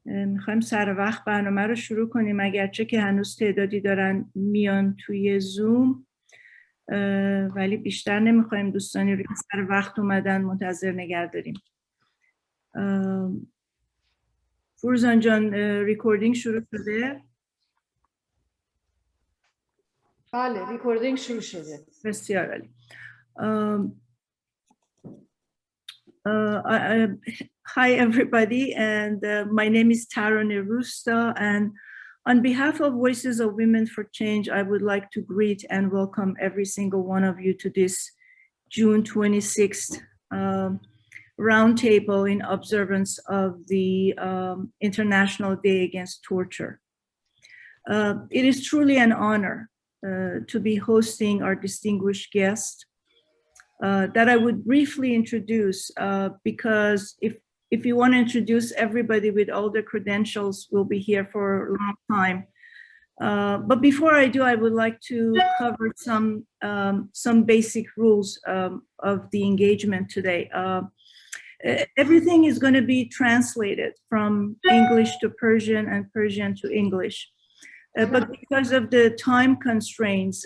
میخوایم سر وقت برنامه رو شروع کنیم، اگرچه که هنوز تعدادی دارن میان توی زوم، ولی بیشتر نمیخوایم دوستانی رو که سر وقت اومدن منتظر نگه داریم. فروزان جان، ریکوردینگ شروع شده؟ بله، ریکوردینگ شروع شده. بسیار عالی. Hi everybody, and my name is Taraneh Roosta, and on behalf of Voices of Women for Change, I would like to greet and welcome every single one of you to this June 26th Roundtable in observance of the International Day Against Torture. It is truly an honor to be hosting our distinguished guest that I would briefly introduce because if you want to introduce everybody with all the credentials, we'll be here for a long time. But before I do, I would like to cover some basic rules of the engagement today. Everything is going to be translated from English to Persian and Persian to English. But because of the time constraints,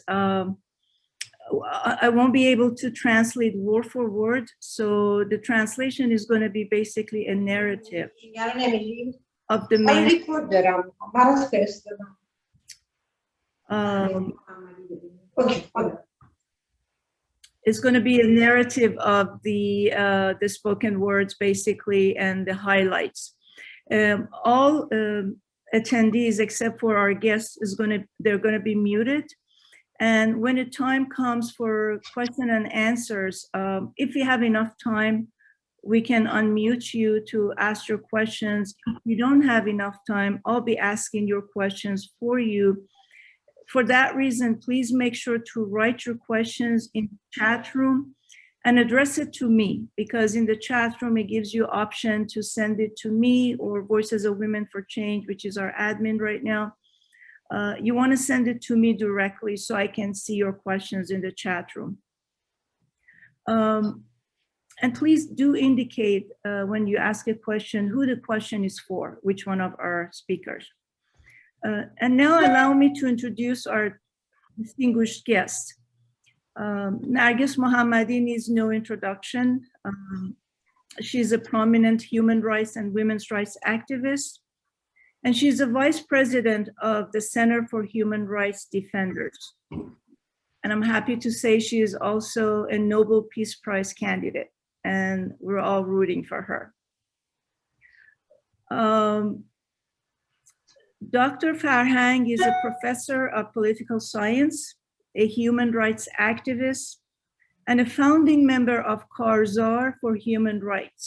I won't be able to translate word for word. So the translation is going to be basically a narrative of the main. It's going to be a narrative of the spoken words basically and the highlights. All attendees except for our guests they're going to be muted. And when the time comes for question and answers, if you have enough time, we can unmute you to ask your questions. If you don't have enough time, I'll be asking your questions for you. For that reason, please make sure to write your questions in the chat room and address it to me, because in the chat room, it gives you option to send it to me or Voices of Women for Change, which is our admin right now. You want to send it to me directly so I can see your questions in the chat room. And please do indicate when you ask a question who the question is for, which one of our speakers. And now allow me to introduce our distinguished guest. Narges Mohammadi needs no introduction. She's a prominent human rights and women's rights activist. And she's the vice president of the Center for Human Rights Defenders. And I'm happy to say she is also a Nobel Peace Prize candidate, and we're all rooting for her. Dr. Farhang is a professor of political science, a human rights activist, and a founding member of Karzar for Human Rights.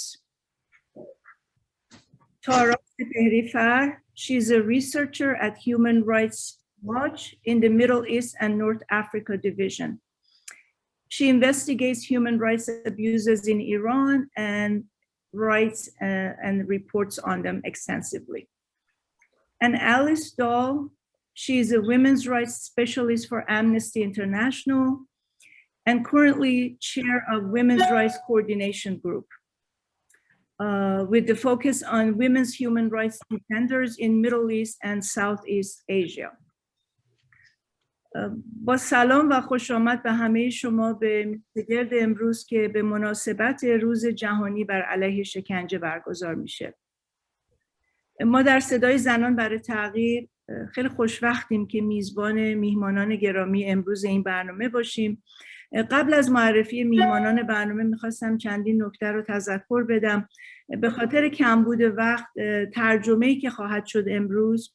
Taraneh Roosta, she's a researcher at Human Rights Watch in the Middle East and North Africa division. She investigates human rights abuses in Iran and writes and reports on them extensively. And Alice Dahle, she's a women's rights specialist for Amnesty International and currently chair of Women's Rights Coordination Group. With the focus on women's human rights defenders in Middle East and Southeast Asia. با سلام و خوش آمد به همه شما به میزگرد امروز که به مناسبت روز جهانی بر علیه شکنجه برگزار میشه. ما در صدای زنان برای تغییر خیلی خوشوقتیم که میزبان میهمانان گرامی امروز این برنامه باشیم. قبل از معرفی میهمانان برنامه میخواستم چندین نکته رو تذکر بدم. به خاطر کمبود وقت ترجمه‌ای که خواهد شد امروز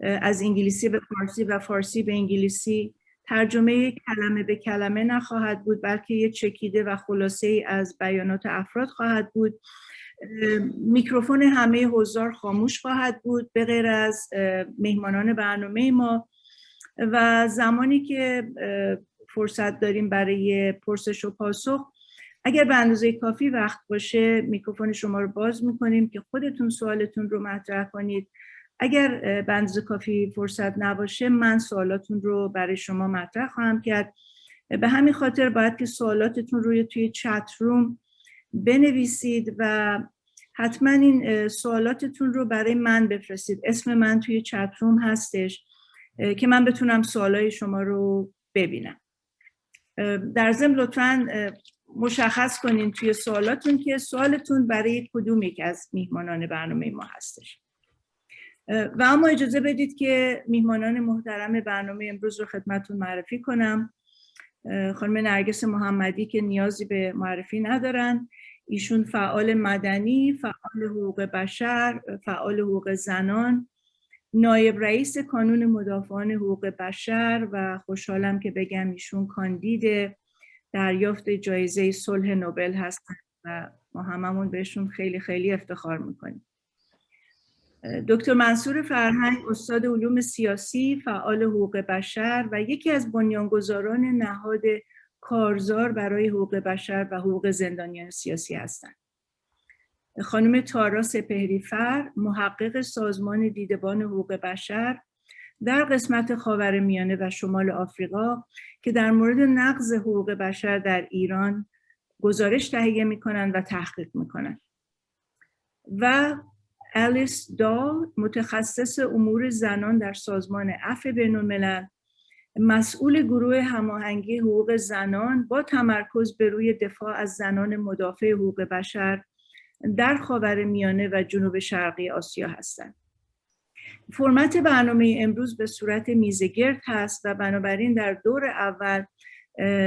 از انگلیسی به فارسی و فارسی به انگلیسی ترجمه کلمه به کلمه نخواهد بود، بلکه یه چکیده و خلاصه‌ای از بیانات افراد خواهد بود. میکروفون همه حضار خاموش خواهد بود به غیر از میهمانان برنامه ما و زمانی که فرصت داریم برای پرسش و پاسخ، اگر به اندازه کافی وقت باشه میکروفون شما رو باز میکنیم که خودتون سوالتون رو مطرح کنید. اگر به اندازه کافی فرصت نباشه من سوالاتون رو برای شما مطرح خواهم کرد. به همین خاطر باید که سوالاتتون روی توی چت روم بنویسید و حتما این سوالاتتون رو برای من بفرستید. اسم من توی چت روم هستش که من بتونم سوالای شما رو ببینم. در ضمن لطفاً مشخص کنین توی سوالاتون که سوالتون برای کدوم یک از میهمانان برنامه ما هستش. و اما اجازه بدید که میهمانان محترم برنامه امروز رو خدمتتون معرفی کنم. خانم نرگس محمدی که نیازی به معرفی ندارن. ایشون فعال مدنی، فعال حقوق بشر، فعال حقوق زنان، نایب رئیس کانون مدافعان حقوق بشر و خوشحالم که بگم ایشون کاندید دریافت جایزه صلح نوبل هستن و ما هممون بهشون خیلی خیلی افتخار میکنیم. دکتر منصور فرهنگ استاد علوم سیاسی، فعال حقوق بشر و یکی از بنیانگذاران نهاد کارزار برای حقوق بشر و حقوق زندانیان سیاسی هستند. خانم تارا سپهری‌فر محقق سازمان دیدبان حقوق بشر در قسمت خاورمیانه و شمال آفریقا که در مورد نقض حقوق بشر در ایران گزارش تهیه می‌کنند و تحقیق می‌کنند. و الیس دال متخصص امور زنان در سازمان عفو بین‌الملل، مسئول گروه هماهنگی حقوق زنان با تمرکز بر روی دفاع از زنان مدافع حقوق بشر در خاورمیانه و جنوب شرقی آسیا هستند. فرمت برنامه امروز به صورت میزگرد هست و بنابراین در دور اول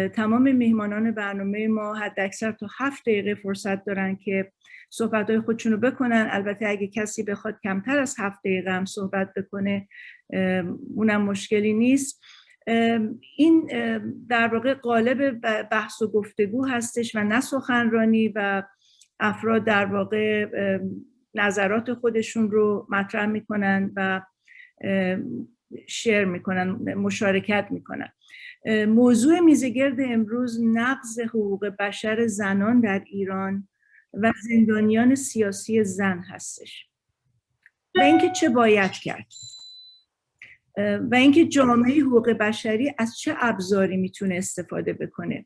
تمام میهمانان برنامه ما حداکثر تا 7 دقیقه فرصت دارن که صحبت‌های خودشون رو بکنن. البته اگه کسی بخواد کمتر از 7 دقیقه هم صحبت بکنه اونم مشکلی نیست. این در واقع قالب بحث و گفتگو هستش و نه سخنرانی و افراد در واقع نظرات خودشون رو مطرح میکنن و شیر میکنن، مشارکت میکنن. موضوع میزگرد امروز نقض حقوق بشر زنان در ایران و زندانیان سیاسی زن هستش و اینکه چه باید کرد و اینکه جامعه حقوق بشری از چه ابزاری میتونه استفاده بکنه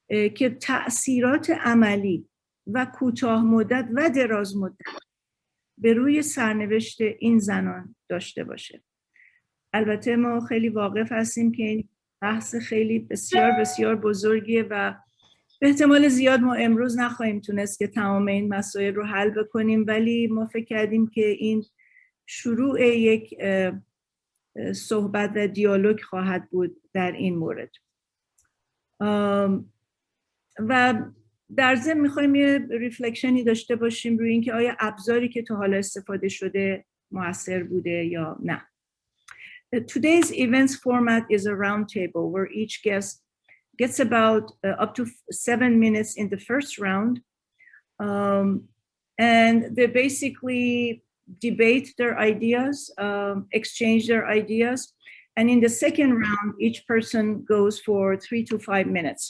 که تأثیرات عملی و کوتاه مدت و دراز مدت به روی سرنوشت این زنان داشته باشه. البته ما خیلی واقف هستیم که این بحث خیلی بسیار بسیار بزرگیه و به احتمال زیاد ما امروز نخواهیم تونست که تمام این مسائل رو حل بکنیم، ولی ما فکر کردیم که این شروع یک صحبت و دیالوگ خواهد بود در این مورد. و در ضمن میخوایم یه ریفلکشنی داشته باشیم روی اینکه آیا ابزاری که تا حالا استفاده شده مؤثر بوده یا نه. Today's events format is a roundtable where each guest gets about up to 7 minutes in the first round, and they basically debate their ideas, exchange their ideas, and in the second round, each person goes for 3 to 5 minutes.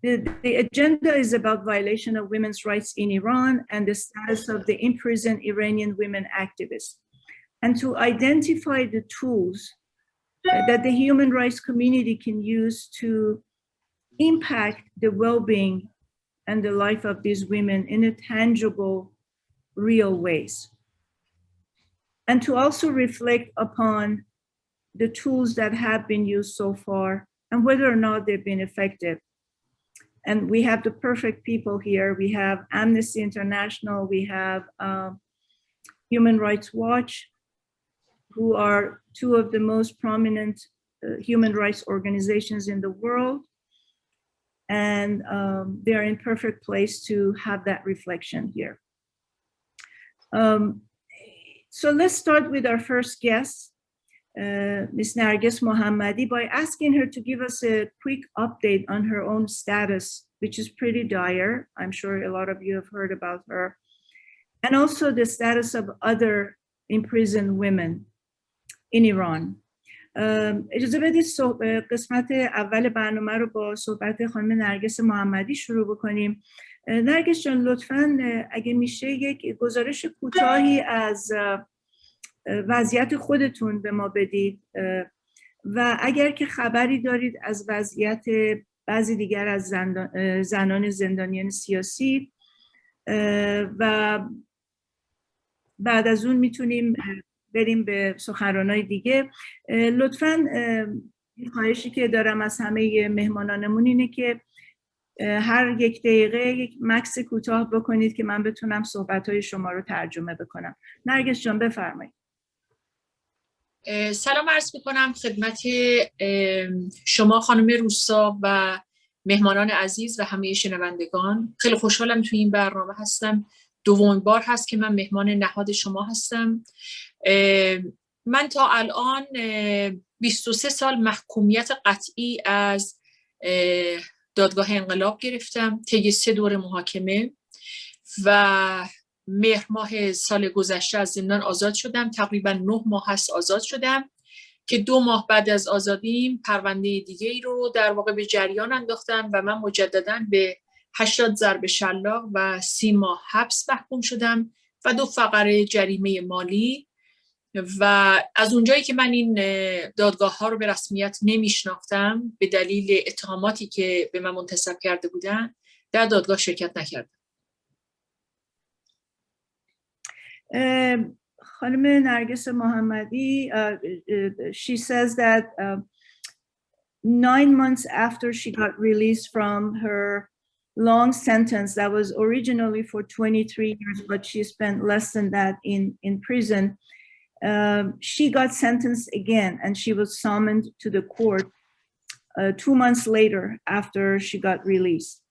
The agenda is about violation of women's rights in Iran and the status of the imprisoned Iranian women activists, and to identify the tools that the human rights community can use to impact the well-being and the life of these women in a tangible, real ways. And to also reflect upon the tools that have been used so far and whether or not they've been effective. And we have the perfect people here. We have Amnesty International, we have Human Rights Watch, who are two of the most prominent human rights organizations in the world. And they are in perfect place to have that reflection here. So let's start with our first guest, Ms. Narges Mohammadi, by asking her to give us a quick update on her own status, which is pretty dire. I'm sure a lot of you have heard about her. And also the status of other imprisoned women in Iran. اجازه بدید قسمت اول برنامه رو با صحبت خانم نرگس محمدی شروع بکنیم. نرگس جان لطفاً اگه میشه یک گزارش کوتاهی از وضعیت خودتون به ما بدید و اگر که خبری دارید از وضعیت بعضی دیگر از زنان زندانیان سیاسی و بعد از اون میتونیم بریم به سخنرانای دیگه. لطفاً خواهشی که دارم از همه مهمانانمون اینه که هر 1 دقیقه یک مکس کوتاه بکنید که من بتونم صحبت‌های شما رو ترجمه بکنم. نرگس جان بفرمایید. سلام عرض میکنم خدمت شما خانم روستا و مهمانان عزیز و همه شنوندگان. خیلی خوشحالم توی این برنامه هستم. دومین بار هست که من مهمان نهاد شما هستم. من تا الان 23 سال محکومیت قطعی از دادگاه انقلاب گرفتم طی 3 دور محاکمه و مهر ماه سال گذشته از زندان آزاد شدم. تقریبا 9 ماه هست آزاد شدم که 2 ماه بعد از آزادیم پرونده دیگه ای رو در واقع به جریان انداختن و من مجددا به 80 ضرب شلاق و 30 ماه حبس محکوم شدم و 2 فقره جریمه مالی. و از اونجایی که من این دادگاه ها رو به رسمیت نمیشناختم به دلیل اتهاماتی که به من منتسب کرده بودن در دادگاه شرکت نکردم. خانم نرگس محمدی she says that 9 months after she got released from her long sentence that was originally for 23 years but she spent less than that in prison, she got sentenced again and she was summoned to the court 2 months later after she got released.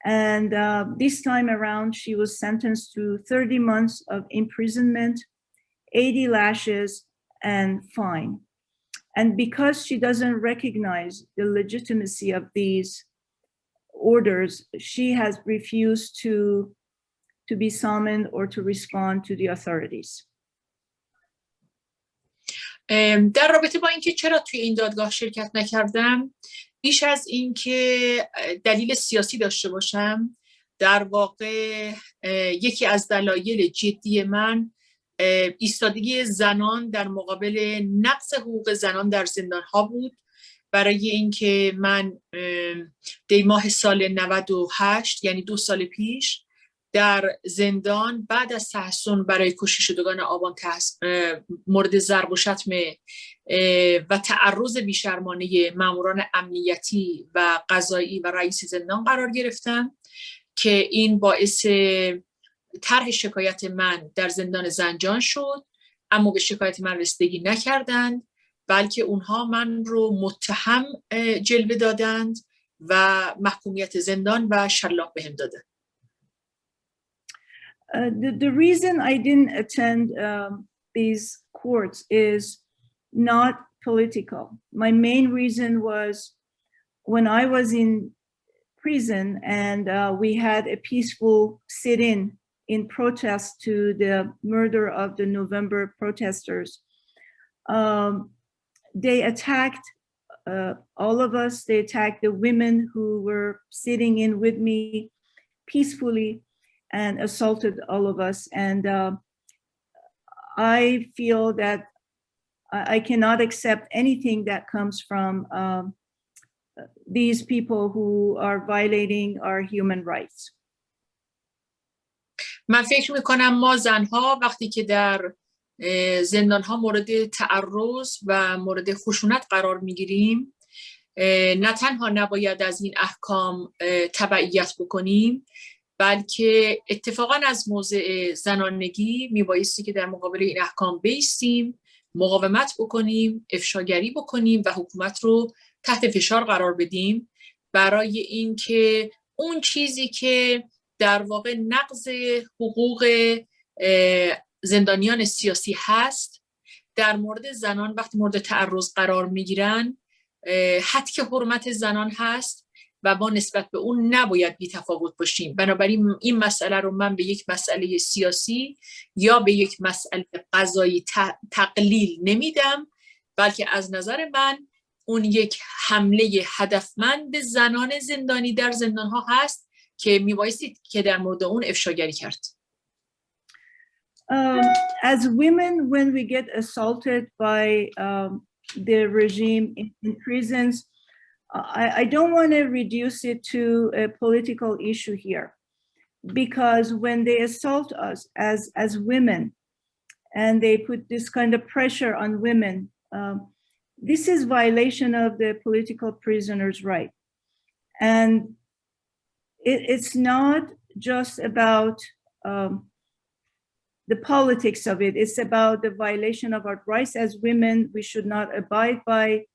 And this time around, she was sentenced to 30 months of imprisonment, 80 lashes, and fine. And because she doesn't recognize the legitimacy of these orders, she has refused to be summoned or to respond to the authorities. در رابطه با اینکه چرا توی این دادگاه شرکت نکردم، بیش از این که دلیل سیاسی داشته باشم، در واقع یکی از دلایل جدی من ایستادگی زنان در مقابل نقض حقوق زنان در زندان ها بود. برای اینکه من دی ماه سال 98 یعنی 2 سال پیش در زندان بعد از تحصن برای کشته شدگان آبان مورد ضرب و شتم و تعرض بیشرمانه ماموران امنیتی و قضایی و رئیس زندان قرار گرفتم که این باعث طرح شکایت من در زندان زنجان شد، اما به شکایت من رسیدگی نکردند بلکه اونها من رو متهم جلوه دادند و محکومیت زندان و شلاق بهم دادند. The reason I didn't attend these courts is not political. My main reason was when I was in prison and we had a peaceful sit-in in protest to the murder of the November protesters. They attacked all of us. They attacked the women who were sitting in with me peacefully and assaulted all of us. And I feel that I cannot accept anything that comes from these people who are violating our human rights. من فکر میکنم ما زنها وقتی که در زندانها مورد تعرض و مورد خشونت قرار میگیریم نه تنها نباید از این احکام تبعیت بکنیم بلکه اتفاقا از موضع زنانگی میبایستی که در مقابل این احکام بایستیم، مقاومت بکنیم، افشاگری بکنیم و حکومت رو تحت فشار قرار بدیم برای اینکه اون چیزی که در واقع نقض حقوق زندانیان سیاسی هست در مورد زنان وقتی مورد تعرض قرار میگیرن حتک حرمت زنان هست و ما نسبت به اون نباید بی‌تفاوت باشیم. بنابراین این مسئله رو من به یک مسئله سیاسی یا به یک مسئله قضایی تقلیل نمیدم بلکه از نظر من اون یک حمله هدفمند به زنان زندانی در زندان‌ها هست که میبایستی که در مورد اون افشاگری کرد. As women, when we get assaulted by the regime in prisons, I don't want to reduce it to a political issue here. because when they assault us as women and they put this kind of pressure on women, this is violation of the political prisoners' right. And it's not just about the politics of it. It's about the violation of our rights as women. We should not abide by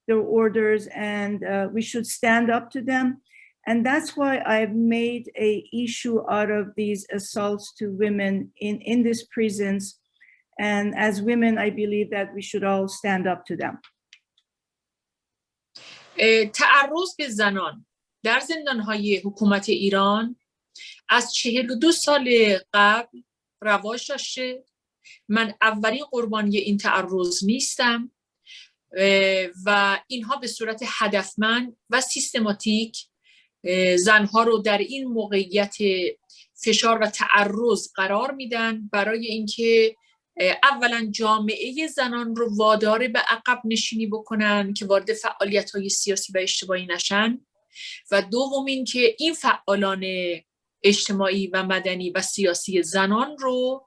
their orders, and we should stand up to them. And that's why I've made an issue out of these assaults to women in these prisons. And as women, I believe that we should all stand up to them. تعرض به زنان در زندان‌های حکومت ایران از 42 سال قبل رواج داشته. من اولین قربانی این تعرض نیستم و اینها به صورت هدفمند و سیستماتیک زنها رو در این موقعیت فشار و تعرض قرار میدن برای اینکه اولا جامعه زنان رو وادار به عقب نشینی بکنن که وارد فعالیت‌های سیاسی و اجتماعی نشن، و دومین که این فعالان اجتماعی و مدنی و سیاسی زنان رو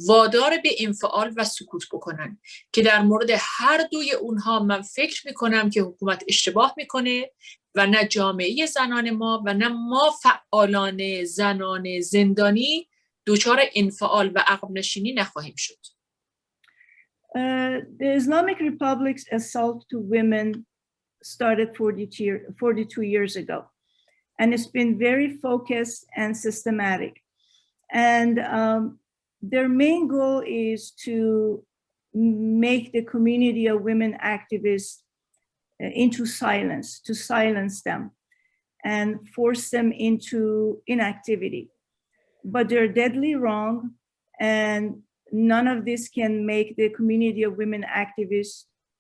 وادار به انفعال و سکوت بکنن که در مورد هر دوی اونها من فکر میکنم که حکومت اشتباه میکنه و نه جامعه زنان ما و نه ما فعالان زنان زندانی دچار انفعال و عقب نشینی نخواهیم شد. The Islamic Republic's assault to women started 42 years ago, and it's been very focused and systematic. And their main goal is to make the community of women activists into silence, to silence them and force them into inactivity. But they're deadly wrong, and none of this can make the community of women activists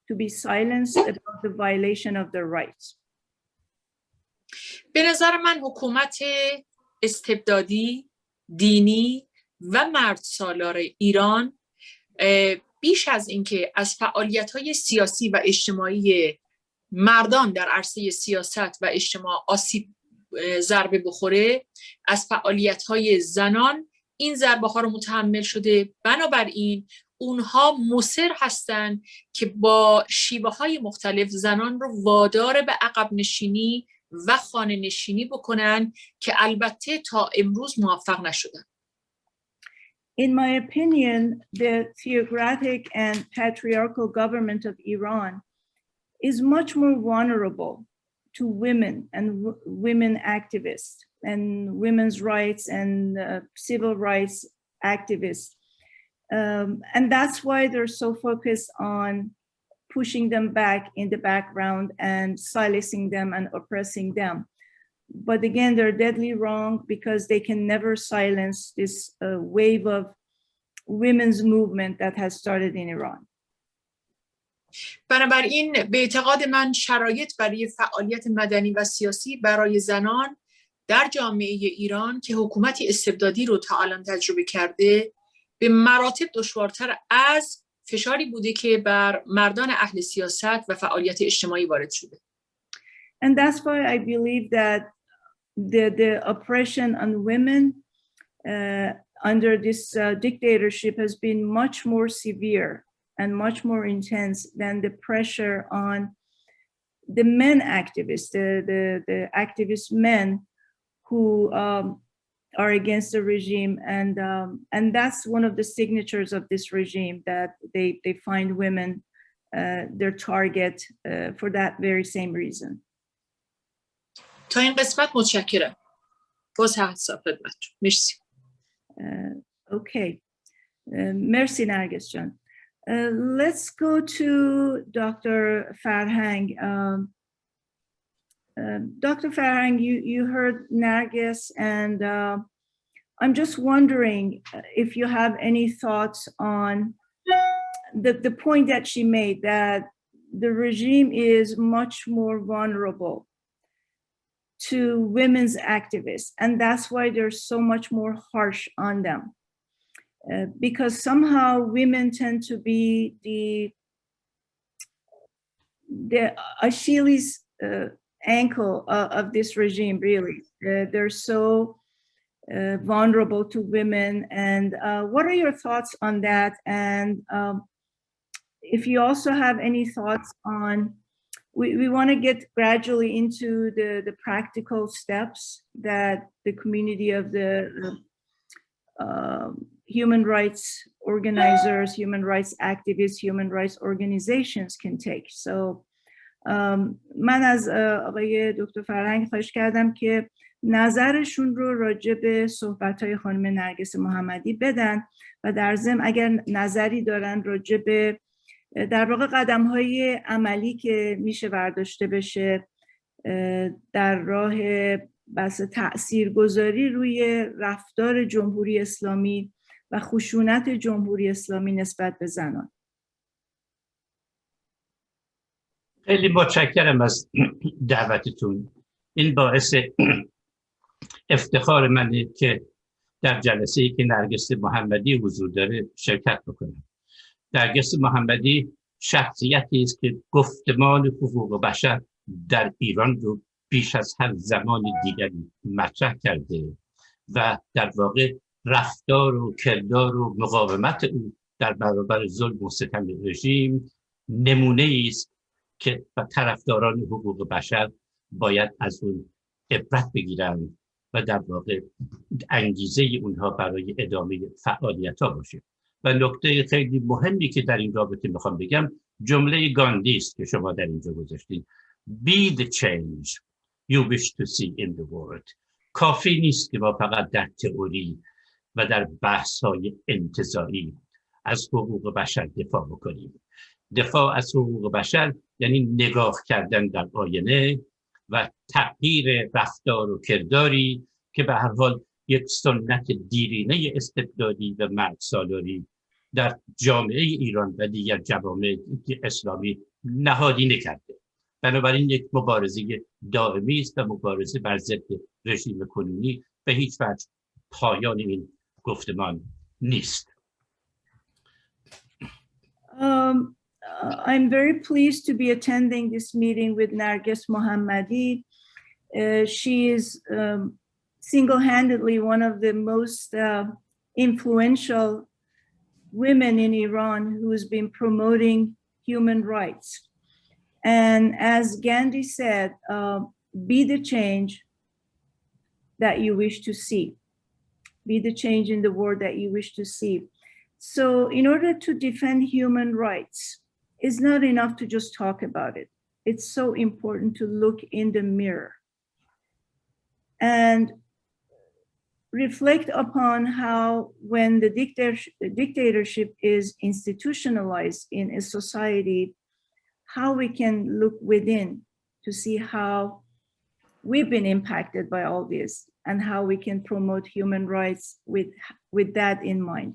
to be silenced about the violation of their rights. به نظر من حکومت استبدادی، دینی و مرد سالار ایران بیش از اینکه از فعالیت‌های سیاسی و اجتماعی مردان در عرصه سیاست و اجتماع آسیب ضربه بخوره، از فعالیت‌های زنان این ضربه ها رو متحمل شده. بنابراین اونها مصر هستند که با شیوه های مختلف زنان رو وادار به عقب نشینی و خانه نشینی بکنن که البته تا امروز موفق نشدن. In my opinion, the theocratic and patriarchal government of Iran is much more vulnerable to women and women activists and women's rights and civil rights activists. And that's why they're so focused on pushing them back in the background and silencing them and oppressing them. But again, they're deadly wrong because they can never silence this wave of women's movement that has started in Iran. بنابراین به اعتقاد من شرایط برای فعالیت مدنی و سیاسی برای زنان در جامعه ایران که حکومتی استبدادی رو تا الان تجربه کرده به مراتب دشوارتر از فشاری بوده که بر مردان اهل سیاست و فعالیت اجتماعی وارد شده. And that's why I believe that the oppression on women under this dictatorship has been much more severe and much more intense than the pressure on the men activists, the activist men who are against the regime. And that's one of the signatures of this regime, that they find women their target for that very same reason. تا این قسمت متشکرم. باز هستم خدمتتون. مرسی. Okay. Merci, Narges John. Let's go to Dr. Farhang. Dr. Farhang, you heard Narges, and I'm just wondering if you have any thoughts on the point that she made, that the regime is much more vulnerable to women's activists, and that's why they're so much more harsh on them. Because somehow women tend to be the Achilles ankle of this regime, really. They're so vulnerable to women. And what are your thoughts on that? And if you also have any thoughts on, we want to get gradually into the practical steps that the community of the human rights organizers, human rights activists, human rights organizations can take. So من از آقای دکتر فرهنگ خواهش کردم که نظرشون رو راجع به صحبت‌های خانم نرگس محمدی بدن و در ضمن اگر نظری دارن راجع به در واقع قدم‌های عملی که میشه برداشته بشه در راه بس تأثیرگذاری روی رفتار جمهوری اسلامی و خشونت جمهوری اسلامی نسبت به زنان. خیلی متشکرم از دعوتتون. این باعث افتخار منه که در جلسه‌ای که نرگس محمدی حضور داره شرکت بکنم. نرگس محمدی شخصیتی است که گفتمان حقوق بشر در ایران رو بیش از هر زمان دیگری مطرح کرده و در واقع رفتار و کردار و مقاومت او در برابر ظلم و ستم رژیم نمونه است که طرفداران حقوق بشر باید از اون عبرت بگیرند و در واقع انگیزه اونها برای ادامه فعالیت‌ها باشه. و نکته خیلی مهمی که در این رابطه میخوام بگم جمله گاندی است که شما در اینجا گذاشتین. Be the change you wish to see in the world. کافی نیست که ما فقط در تئوری و در بحث‌های انتزاعی از حقوق بشر دفاع بکنیم. دفاع از حقوق بشر یعنی نگاه کردن در آینه و تغییر رفتار و کرداری که به هر حال یک سنت دیرینه استبدادی و مرگسالاری در جامعه ایران و دیگر جوامع اسلامی نهادینه کرده. بنابراین یک مبارزه دائمی است و مبارزه بر ضد رژیم کنونی به هیچ وجه پایان این گفتمان نیست. I'm very pleased to be attending this meeting with Narges Mohammadi. She is single-handedly one of the most influential women in Iran who has been promoting human rights. And as Gandhi said, be the change that you wish to see. Be the change in the world that you wish to see. So in order to defend human rights, it's not enough to just talk about it. It's so important to look in the mirror and reflect upon how when the dictatorship is institutionalized in a society, how we can look within to see how we've been impacted by all this and how we can promote human rights with that in mind.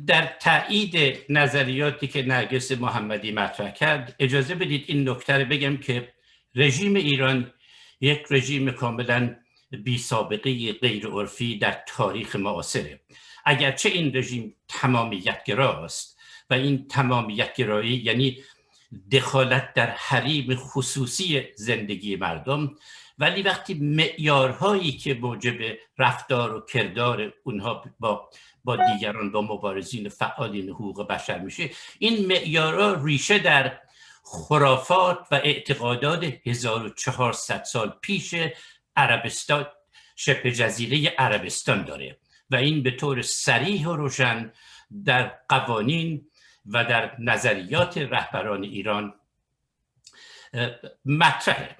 در تایید نظریاتی که نرگس محمدی مطرح کرد اجازه بدید این نکته رو بگم که رژیم ایران یک رژیم کاملا بی سابقه غیر عرفی در تاریخ معاصره. اگرچه این رژیم تمامیت‌گراست و این تمامیت‌گرایی یعنی دخالت در حریم خصوصی زندگی مردم، ولی وقتی معیارهایی که موجب رفتار و کردار اونها با دیگران، با مبارزین فعالین حقوق بشر میشه، این معیارها ریشه در خرافات و اعتقادات 1400 سال پیش عربستان، شبه جزیره عربستان داره و این به طور صریح و روشن در قوانین و در نظریات رهبران ایران مطرحه.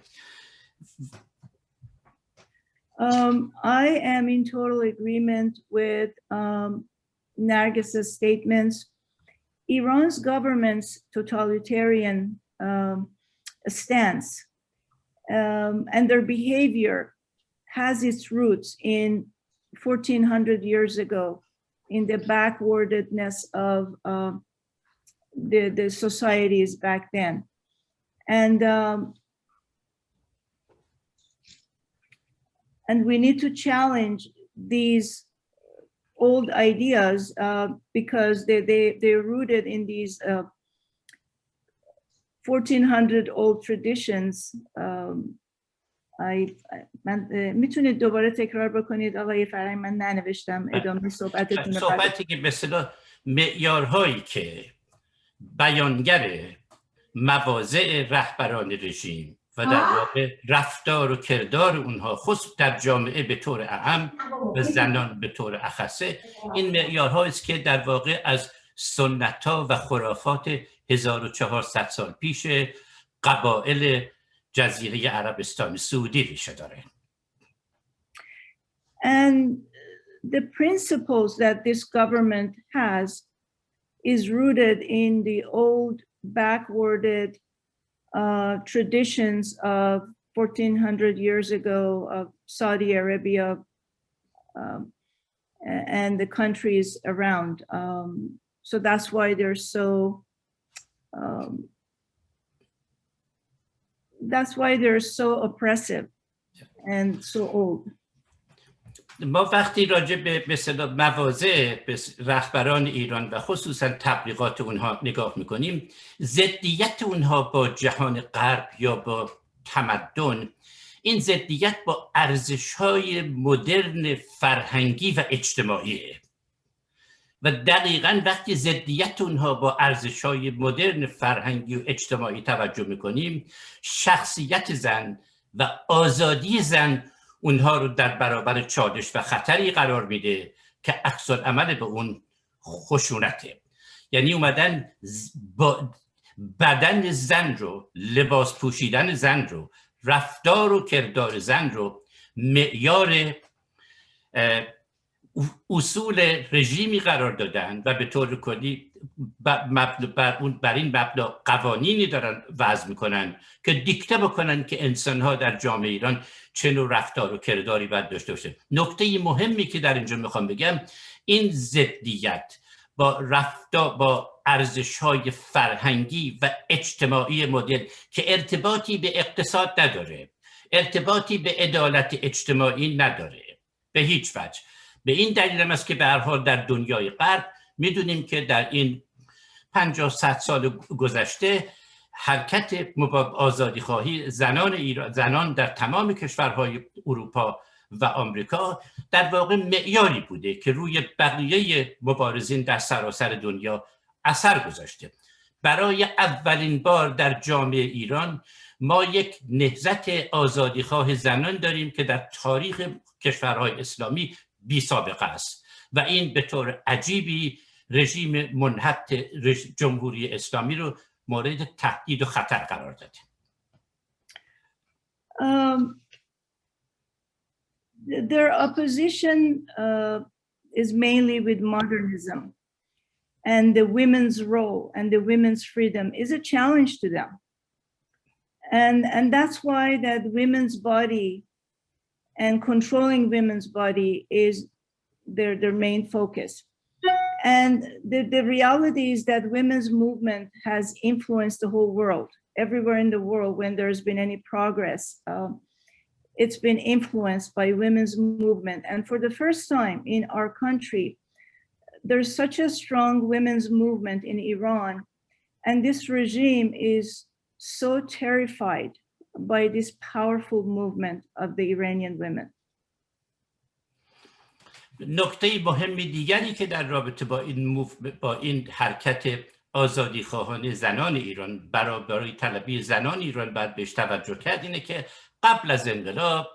I am in total agreement with Nargis's statements. Iran's government's totalitarian stance and their behavior has its roots in 1400 years ago in the backwardedness of the societies back then. And we need to challenge these old ideas because they're rooted in these 1400 old traditions من میتونید دوباره تکرار بکنید آقای فرهنگ؟ من ننوشتم ادامه صحبتتون. صحبتی که به اصطلاح معیارهایی که بیانگر مواضع رهبران رژیم و در واقع رفتار و کردار اونها خصوص در جامعه به طور اعم و زنان به طور اخصه، این معیارهایی است که در واقع از سنت‌ها و خرافات 1400 سال پیش قبایل جزیره عربستان سعودی ریشه داره. And the principles that this government has is rooted in the old backwarded traditions of 1400 years ago of Saudi Arabia and the countries around. So that's why they're so oppressive and so old. ما وقتی راجع به مثلا مواضع رهبران ایران و خصوصا تبلیغات اونها نگاه میکنیم، ضدیت اونها با جهان غرب یا با تمدن، این ضدیت با ارزش‌های مدرن فرهنگی و اجتماعیه و دقیقاً وقتی ضدیت اونها با ارزش‌های مدرن فرهنگی و اجتماعی توجه میکنیم، شخصیت زن و آزادی زن اونها رو در برابر چالش و خطری قرار میده که عکس العمل به اون خشونته. یعنی اومدن با بدن زن رو، لباس پوشیدن زن رو، رفتار و کردار زن رو معیار اصول رژیمی قرار دادن و به طور کلی بر این مبنا قوانینی دارن وضع میکنن که دیکته بکنن که انسانها در جامعه ایران چه نوع رفتار و کرداری باید داشته باشه. نکته مهمی که در اینجا میخوام بگم، این ضدیت با ارزش‌های فرهنگی و اجتماعی مدرن که ارتباطی به اقتصاد نداره، ارتباطی به عدالت اجتماعی نداره به هیچ وجه. به این دلیل هم است که به هر حال در دنیای غرب میدونیم که در این 50-100 سال گذشته حرکت آزادیخواهی زنان در تمام کشورهای اروپا و آمریکا در واقع معیاری بوده که روی بقیه مبارزین در سراسر دنیا اثر گذاشته. برای اولین بار در جامعه ایران ما یک نهضت آزادیخواه زنان داریم که در تاریخ کشورهای اسلامی بی سابقه است و این به طور عجیبی رژیم منحط جمهوری اسلامی رو مورد تهدید و خطر قرار داده. Their opposition is mainly with modernism, and the women's role and the women's freedom is a challenge to them. And that's why that women's body and controlling women's body is their main focus. And the reality is that women's movement has influenced the whole world. Everywhere in the world, when there's been any progress, it's been influenced by women's movement. And for the first time in our country, there's such a strong women's movement in Iran. And this regime is so terrified by this powerful movement of the Iranian women. نکته مهمی دیگری که در رابطه با این حرکت آزادیخواهان زنان ایران، برابری طلبی زنان ایران باید بهش توجه کرد، اینه که قبل از انقلاب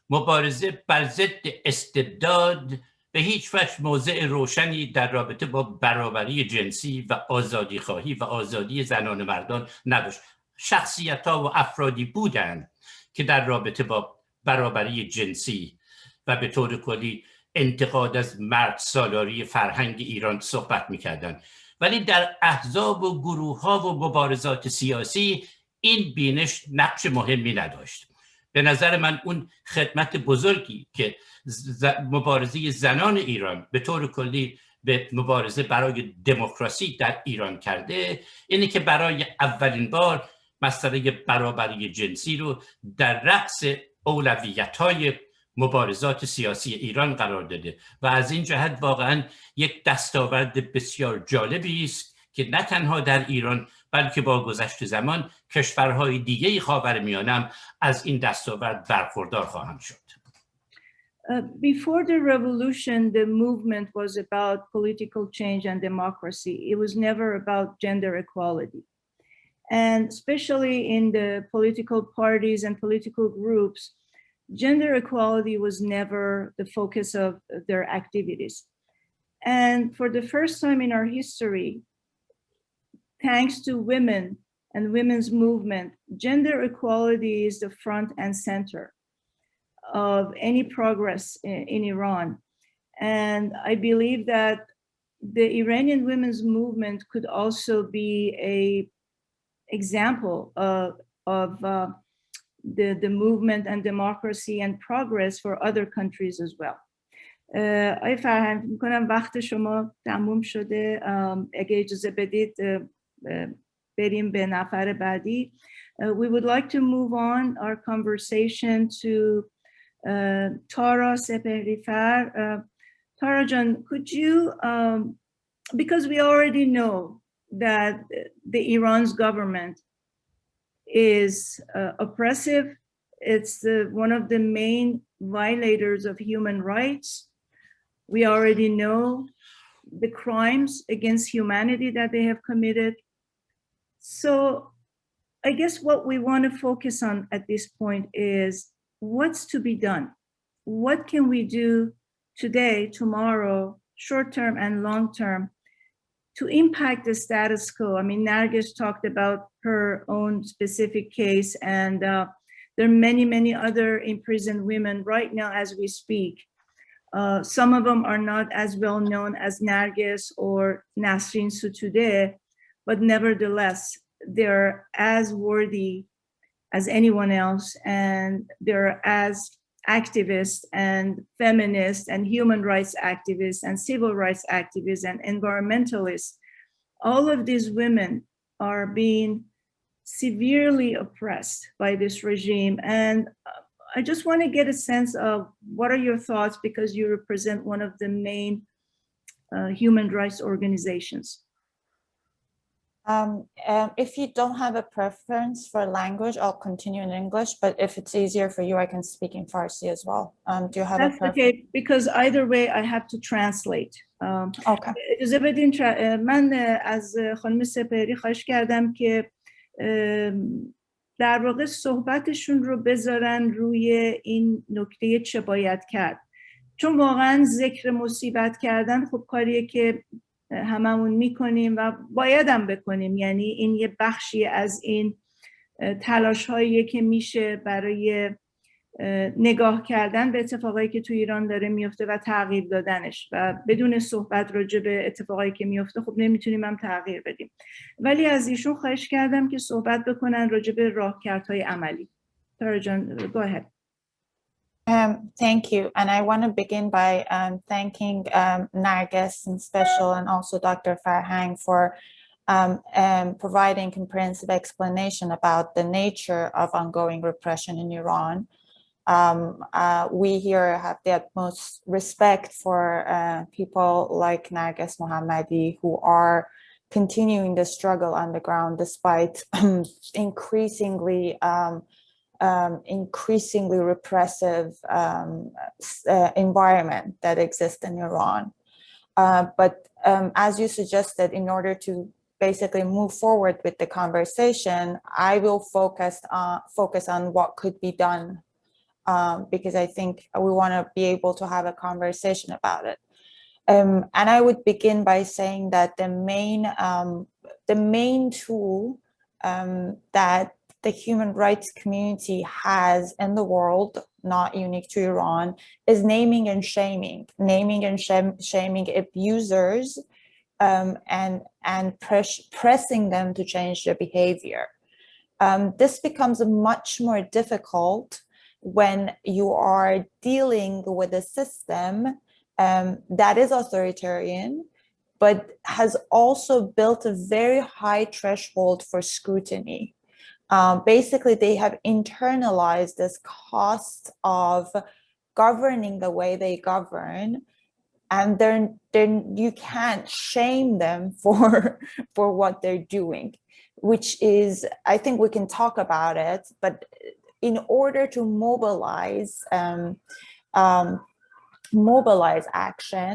مبارزه بر ضد استبداد به هیچ وجه موضع روشنی در رابطه با برابری جنسی و آزادیخواهی و آزادی زنان و مردان نداشت. شخصیت‌ها و افرادی بودند که در رابطه با برابری جنسی و به طور کلی انتقاد از مرد سالاری فرهنگ ایران صحبت می‌کردند، ولی در احزاب و گروه‌ها و مبارزات سیاسی این بینش نقش مهمی نداشت. به نظر من اون خدمت بزرگی که مبارزه زنان ایران به طور کلی به مبارزه برای دموکراسی در ایران کرده، اینه که برای اولین بار مسئله برابری جنسی رو در رأس اولویت‌های مبارزات سیاسی ایران قرار داده و از این جهت واقعا یک دستاورد بسیار جالبی است که نه تنها در ایران بلکه با گذشت زمان کشورهای دیگه خاورمیانه هم از این دستاورد برخوردار خواهند شد. Before the revolution, the movement was about political change and democracy. It was never about gender equality. And especially in the political parties and political groups, gender equality was never the focus of their activities. And for the first time in our history, thanks to women and women's movement, gender equality is the front and center of any progress in Iran. And I believe that the Iranian women's movement could also be an example of the movement and democracy and progress for other countries as well. آقای فرهنگ، میکنم وقت شما تموم شده. اگه اجازه بدید بریم به نفر بعدی. We would like to move on our conversation to Tara Sepehrifer. Tara Jan, could you, because we already know that the Iran's government is oppressive, it's one of the main violators of human rights. We already know the crimes against humanity that they have committed. So I guess what we want to focus on at this point is what's to be done? What can we do today, tomorrow, short term and long term, to impact the status quo? I mean, Narges talked about her own specific case, and there are many, many other imprisoned women right now as we speak. Some of them are not as well known as Narges or Nasrin Sotoudeh, but nevertheless, they're as worthy as anyone else, and they're as activists and feminists and human rights activists and civil rights activists and environmentalists. All of these women are being severely oppressed by this regime. And I just want to get a sense of what are your thoughts, because you represent one of the main human rights organizations. If you don't have a preference for language, I'll continue in English, but if it's easier for you, I can speak in Farsi as well. Do you have That's a preference? okay, because either way I have to translate. Okay. اجازه بدین من از خانم سپهری خواهش کردم که در واقع صحبتشون رو بذارن روی این نکته چه باید کرد، چون واقعا ذکر مصیبت کردن خب کاریه که هممون میکنیم و بایدم بکنیم. یعنی این یه بخشی از این تلاش هاییه که میشه برای نگاه کردن به اتفاقایی که تو ایران داره میفته و تغییر دادنش، و بدون صحبت راجع به اتفاقایی که میفته خب نمیتونیم هم تغییر بدیم. ولی از ایشون خواهش کردم که صحبت بکنن راجع به راهکردهای عملی. تارا جان، go ahead. Thank you. And I want to begin by thanking Narges in special and also Dr. Farhang for providing comprehensive explanation about the nature of ongoing repression in Iran. We here have the utmost respect for people like Narges Mohammadi who are continuing the struggle on the ground despite increasingly repressive environment that exists in Iran. But as you suggested, in order to basically move forward with the conversation, I will focus on what could be done, because I think we want to be able to have a conversation about it. And I would begin by saying that the main tool that the human rights community has in the world, not unique to Iran, is naming and shaming abusers and pressing them to change their behavior. This becomes much more difficult when you are dealing with a system that is authoritarian, but has also built a very high threshold for scrutiny. Basically, they have internalized this cost of governing the way they govern, and then you can't shame them for what they're doing. which is, I think we can talk about it, but in order to mobilize action,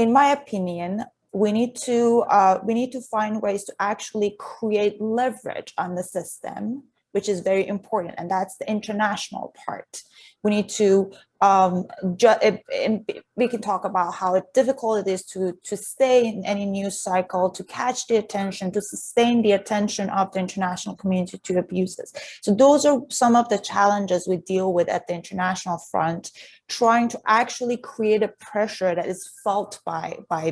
in my opinion, we need to find ways to actually create leverage on the system, which is very important, and that's the international part. We need to, we can talk about how difficult it is to stay in any news cycle, to catch the attention, to sustain the attention of the international community to abuses. So those are some of the challenges we deal with at the international front, trying to actually create a pressure that is felt by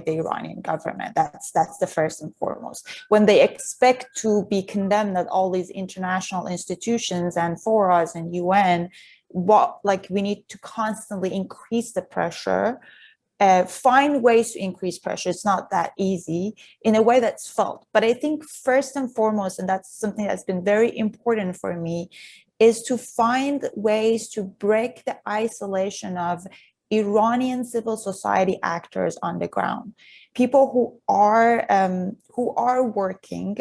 the Iranian government. That's the first and foremost. When they expect to be condemned at all these international institutions and forums and UN, we need to constantly increase the pressure, find ways to increase pressure. It's not that easy in a way that's felt. But I think first and foremost, and that's something that's been very important for me, is to find ways to break the isolation of Iranian civil society actors on the ground, people who are working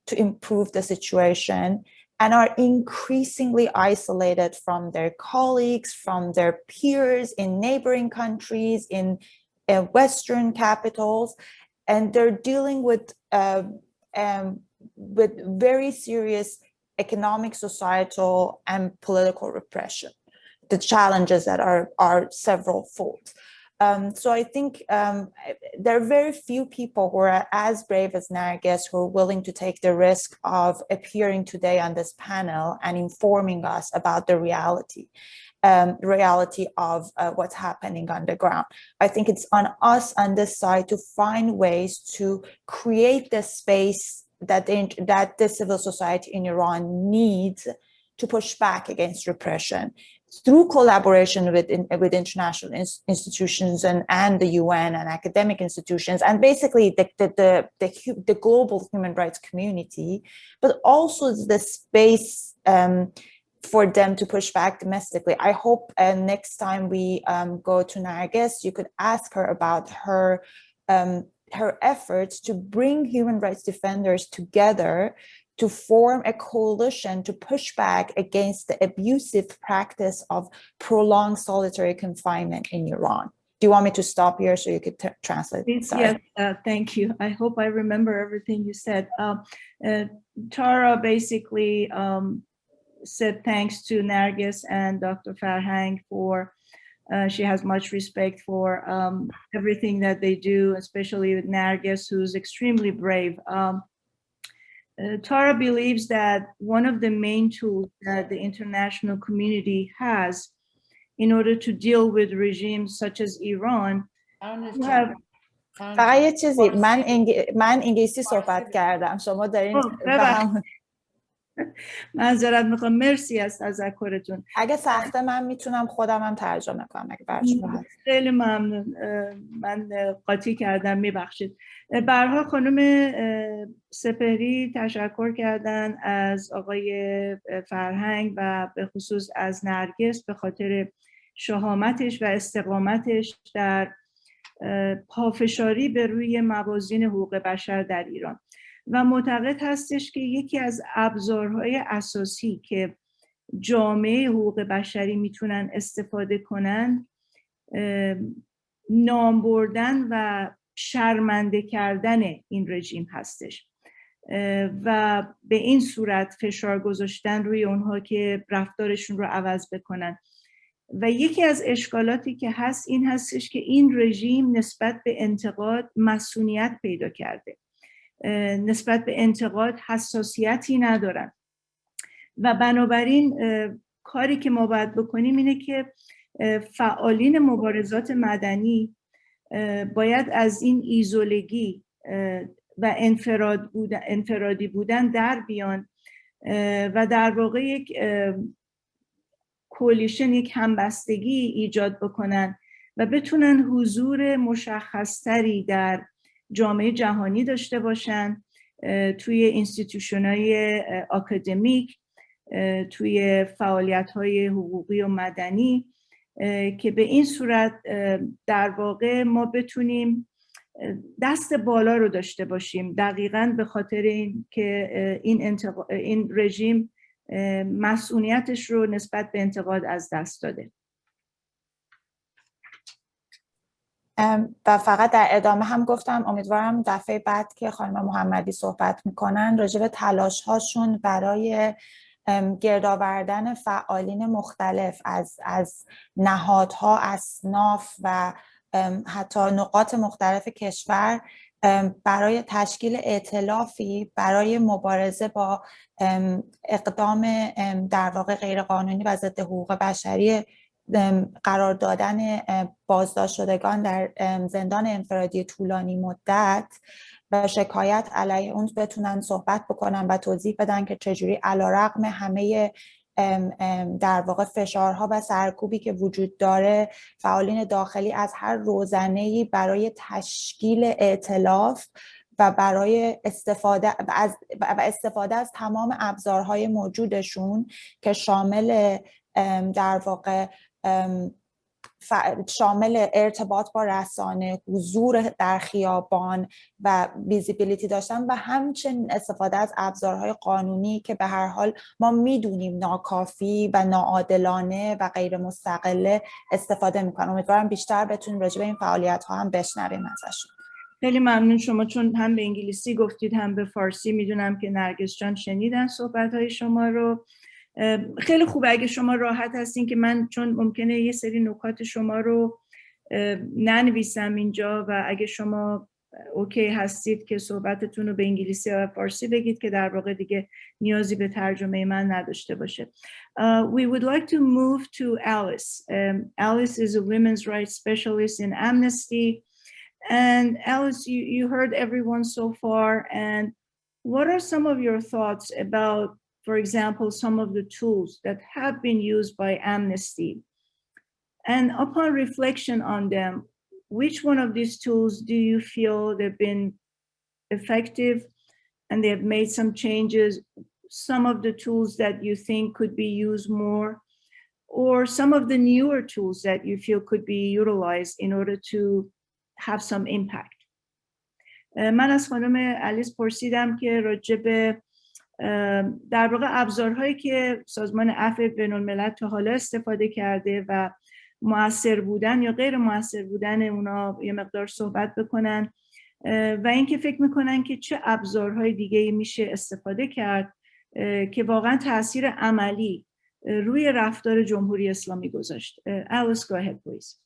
to improve the situation and are increasingly isolated from their colleagues, from their peers in neighboring countries, in Western capitals, and they're dealing with very serious economic, societal, and political repression, the challenges that are several-fold. So I think there are very few people who are as brave as Narges who are willing to take the risk of appearing today on this panel and informing us about the reality of what's happening on the ground. I think it's on us on this side to find ways to create the space that the civil society in Iran needs to push back against repression, through collaboration with international institutions and the UN and academic institutions, and basically the global human rights community, but also the space for them to push back domestically. I hope next time we go to Narges, you could ask her about her efforts to bring human rights defenders together to form a coalition to push back against the abusive practice of prolonged solitary confinement in Iran. Do you want me to stop here so you could translate? Yes, thank you. I hope I remember everything you said. Tara basically said thanks to Narges and Dr. Farhang for, she has much respect for everything that they do, especially with Narges, who's extremely brave. Tara believes that one of the main tools that the international community has in order to deal with regimes such as Iran. فقط یه چیزی، من انگلیسی صحبت کردم، شما دارین معذرت میخوام. مرسی از تذکرتون. اگه سخته من میتونم خودم هم ترجمه کنم اگه برای شما هست. خیلی ممنون. من قاطی کردم، میبخشید. به هر حال خانم سپهری تشکر کردن از آقای فرهنگ و به خصوص از نرگس به خاطر شهامتش و استقامتش در پافشاری به روی موازین حقوق بشر در ایران و معتقد هستش که یکی از ابزارهای اساسی که جامعه حقوق بشری میتونن استفاده کنن نام بردن و شرمنده کردن این رژیم هستش و به این صورت فشار گذاشتن روی اونها که رفتارشون رو عوض بکنن. و یکی از اشکالاتی که هست این هستش که این رژیم نسبت به انتقاد مسئولیت پیدا کرده، نسبت به انتقاد حساسیتی ندارن و بنابراین کاری که ما باید بکنیم اینه که فعالین مبارزات مدنی باید از این ایزولگی و انفرادی بودن در بیان و در واقع یک کولیشن، یک همبستگی ایجاد بکنن و بتونن حضور مشخصتری در جامعه جهانی داشته باشن، توی اینستیتوشن‌های آکادمیک، توی فعالیت‌های حقوقی و مدنی، که به این صورت در واقع ما بتونیم دست بالا رو داشته باشیم، دقیقاً به خاطر این که این رژیم مسئولیتش رو نسبت به انتقاد از دست داده. و فقط در ادامه هم گفتم امیدوارم دفعه بعد که خانم محمدی صحبت میکنن راجع به تلاش هاشون برای گردآوردن فعالین مختلف از نهادها، اصناف و حتی نقاط مختلف کشور برای تشکیل ائتلافی برای مبارزه با اقدام در واقع غیرقانونی و ضد حقوق بشری قرار دادن بازداشت شدگان در زندان انفرادی طولانی مدت و شکایت علیه اون بتونن صحبت بکنن و توضیح بدن که چجوری علیرغم همه در واقع فشارها و سرکوبی که وجود داره فعالین داخلی از هر روزنه‌ای برای تشکیل ائتلاف و برای استفاده از تمام ابزارهای موجودشون که شامل در واقع شامل ارتباط با رسانه، حضور در خیابان و ویزیبیلیتی داشتن و همچنین استفاده از ابزارهای قانونی که به هر حال ما میدونیم ناکافی و ناعادلانه و غیر مستقله استفاده میکنن. امیدوارم بیشتر بتونیم راجع به این فعالیت ها هم بشنویم ازشون. خیلی ممنون شما، چون هم به انگلیسی گفتید هم به فارسی، میدونم که نرگس جان شنیدن صحبت‌های شما رو. خیلی خوبه اگه شما راحت هستین که من چون ممکنه یه سری نکات شما رو ننویسم اینجا و اگه شما اوکی هستید که صحبتتون رو به انگلیسی و فارسی بگید که در واقع دیگه نیازی به ترجمه من نداشته باشه. We would like to move to Alice. Alice is a women's rights specialist in Amnesty. And Alice, you heard everyone so far, and what are some of your thoughts about, for example, some of the tools that have been used by Amnesty? And upon reflection on them, which one of these tools do you feel they've been effective and they have made some changes? Some of the tools that you think could be used more, or some of the newer tools that you feel could be utilized in order to have some impact? من از خانم الیس پرسیدم که راجع به در واقع ابزارهایی که سازمان عفو بین‌الملل تا حالا استفاده کرده و مؤثر بودن یا غیر مؤثر بودن اونا یه مقدار صحبت بکنن و اینکه فکر میکنن که چه ابزارهای دیگه میشه استفاده کرد که واقعا تاثیر عملی روی رفتار جمهوری اسلامی گذاشت. Alice, go ahead, please.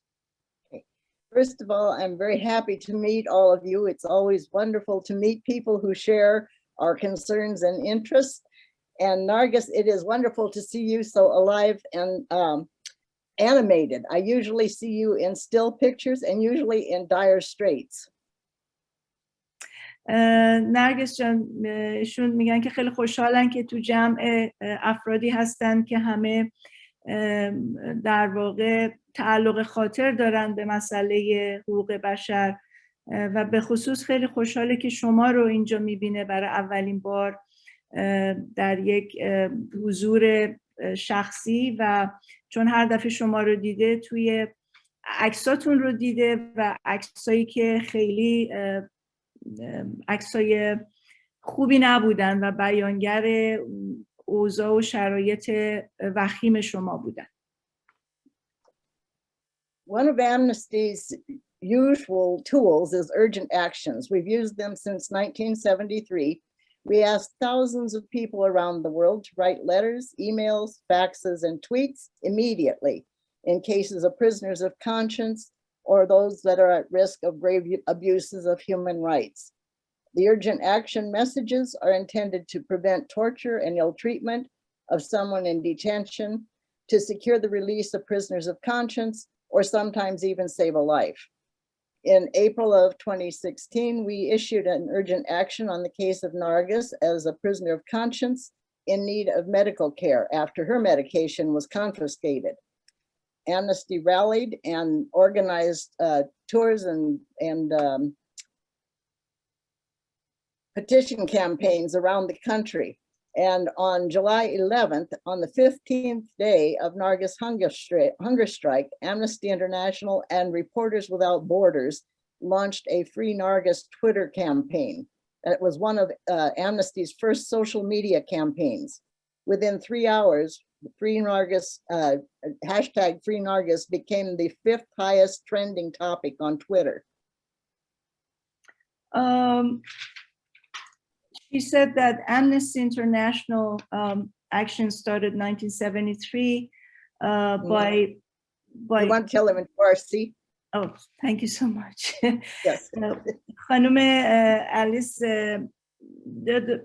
First of all, I'm very happy to meet all of you. It's always wonderful to meet people who share our concerns and interests. And Narges, it is wonderful to see you so alive and animated. I usually see you in still pictures and usually in dire straits. نرگس جان، شون میگن که خیلی خوشحالن که تو جمع افرادی هستن که همه در واقع تعلق خاطر دارن به مسئله حقوق بشر و به خصوص خیلی خوشحاله که شما رو اینجا میبینه برای اولین بار در یک حضور شخصی و چون هر دفعه شما رو دیده توی عکساتون رو دیده و عکسایی که خیلی عکسای خوبی نبودن و بیانگر اوضاع و شرایط وخیم شما بودن. One of Amnesty's usual tools is urgent actions. We've used them since 1973. We asked thousands of people around the world to write letters, emails, faxes, and tweets immediately in cases of prisoners of conscience or those that are at risk of grave abuses of human rights. The urgent action messages are intended to prevent torture and ill treatment of someone in detention, to secure the release of prisoners of conscience, or sometimes even save a life. In April of 2016, we issued an urgent action on the case of Narges as a prisoner of conscience in need of medical care after her medication was confiscated. Amnesty rallied and organized tours and petition campaigns around the country. And on July 11th, on the 15th day of Narges hunger strike, Amnesty International and Reporters Without Borders launched a Free Narges Twitter campaign. It was one of Amnesty's first social media campaigns. Within 3 hours, Free Narges, hashtag Free Narges became the 5th highest trending topic on Twitter. She said that Amnesty International action started 1973 by. You want to tell them in Farsi? Oh, thank you so much. Yes. خانم الیس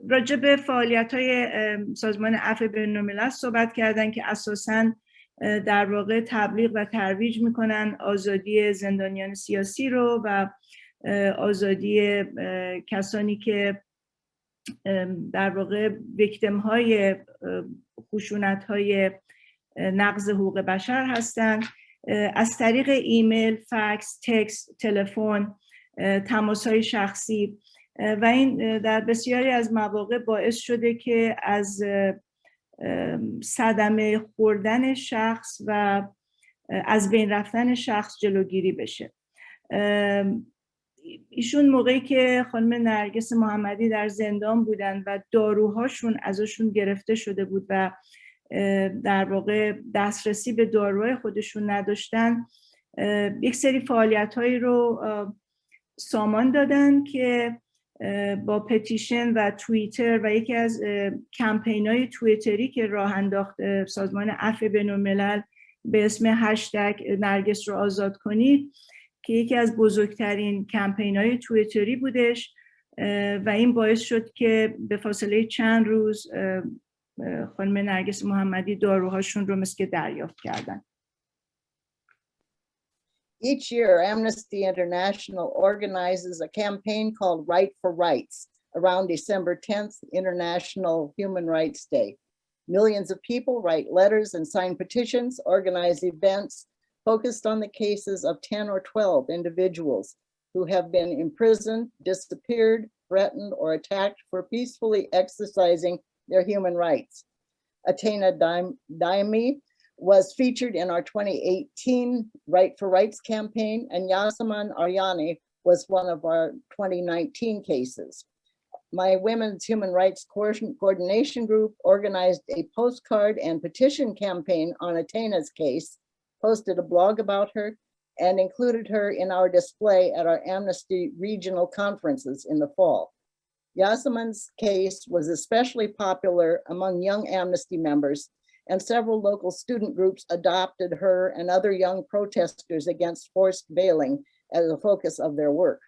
راجع به فعالیت‌های سازمان عفو بین‌الملل صحبت کردن که اساساً در واقع تبلیغ و ترویج میکنن آزادی زندانیان سیاسی رو و آزادی کسانی که در واقع ویکتیم های خشونت های نقض حقوق بشر هستند. از طریق ایمیل، فکس، تکست، تلفن، تماس های شخصی و این در بسیاری از مواقع باعث شده که از صدمه خوردن شخص و از بین رفتن شخص جلوگیری بشه. ایشون موقعی که خانم نرگس محمدی در زندان بودن و داروهاشون ازشون گرفته شده بود و در واقع دسترسی به داروهای خودشون نداشتن، یک سری فعالیت‌هایی رو سامان دادن که با پتیشن و توییتر و یکی از کمپین‌های توییتری که راه انداخت سازمان عفو بین‌الملل به اسم هشتگ نرگس رو آزاد کنید که یکی از بزرگترین کمپین‌های توییتری بودش و این باعث شد که به فاصله چند روز خانم نرگس محمدی داروهاشون رو مثل که دریافت کردن. Each year, Amnesty International organizes a campaign called Right for Rights around December 10th, International Human Rights Day. Millions of people write letters and sign petitions, organize events focused on the cases of 10 or 12 individuals who have been imprisoned, disappeared, threatened, or attacked for peacefully exercising their human rights. Atena Daimi was featured in our 2018 Right for Rights campaign, and Yasaman Aryani was one of our 2019 cases. My Women's Human Rights Coordination Group organized a postcard and petition campaign on Atena's case, posted a blog about her, and included her in our display at our Amnesty regional conferences in the fall. Yasaman's case was especially popular among young Amnesty members, and several local student groups adopted her and other young protesters against forced veiling as a focus of their work.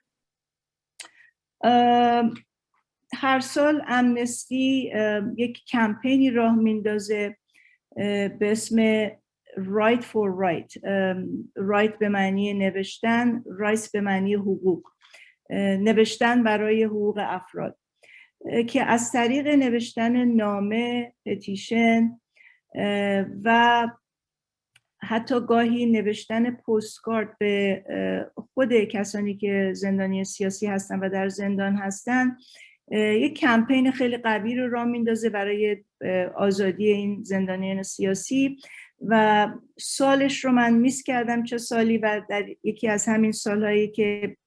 هر سال امنستی یک کمپینی راه میندازه به اسم Right for Right. Right به معنی نوشتن، Rights به معنی حقوق. نوشتن برای حقوق افراد که از طریق نوشتن نامه، پتیشن و حتی گاهی نوشتن پستکارت به خود کسانی که زندانی سیاسی هستن و در زندان هستن یک کمپین خیلی قوی رو راه میندازه برای آزادی این زندانیان سیاسی و سالش رو من میس کردم چه سالی و در یکی از همین سالهایی که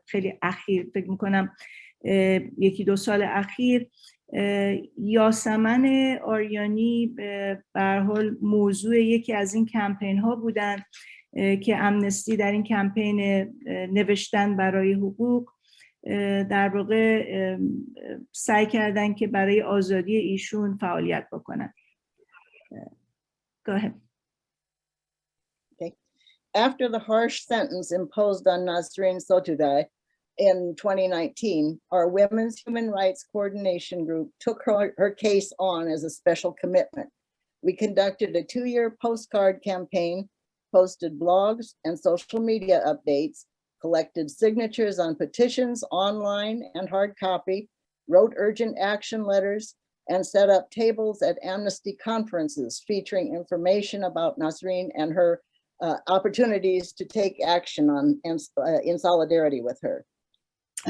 خیلی اخیر فکر میکنم 1-2 سال اخیر یاسمن آریانی به هر حال موضوع یکی از این کمپین ها بودن که امنستی در این کمپین نوشتن برای حقوق در واقع سعی کردن که برای آزادی ایشون فعالیت بکنن. Go ahead. Okay. After the harsh sentence imposed on Nasrin Sotoudeh in 2019, our Women's Human Rights Coordination Group took her case on as a special commitment. We conducted a 2-year postcard campaign, posted blogs and social media updates, collected signatures on petitions online and hard copy, wrote urgent action letters, and set up tables at Amnesty conferences featuring information about Nasrin and her opportunities to take action on in solidarity with her.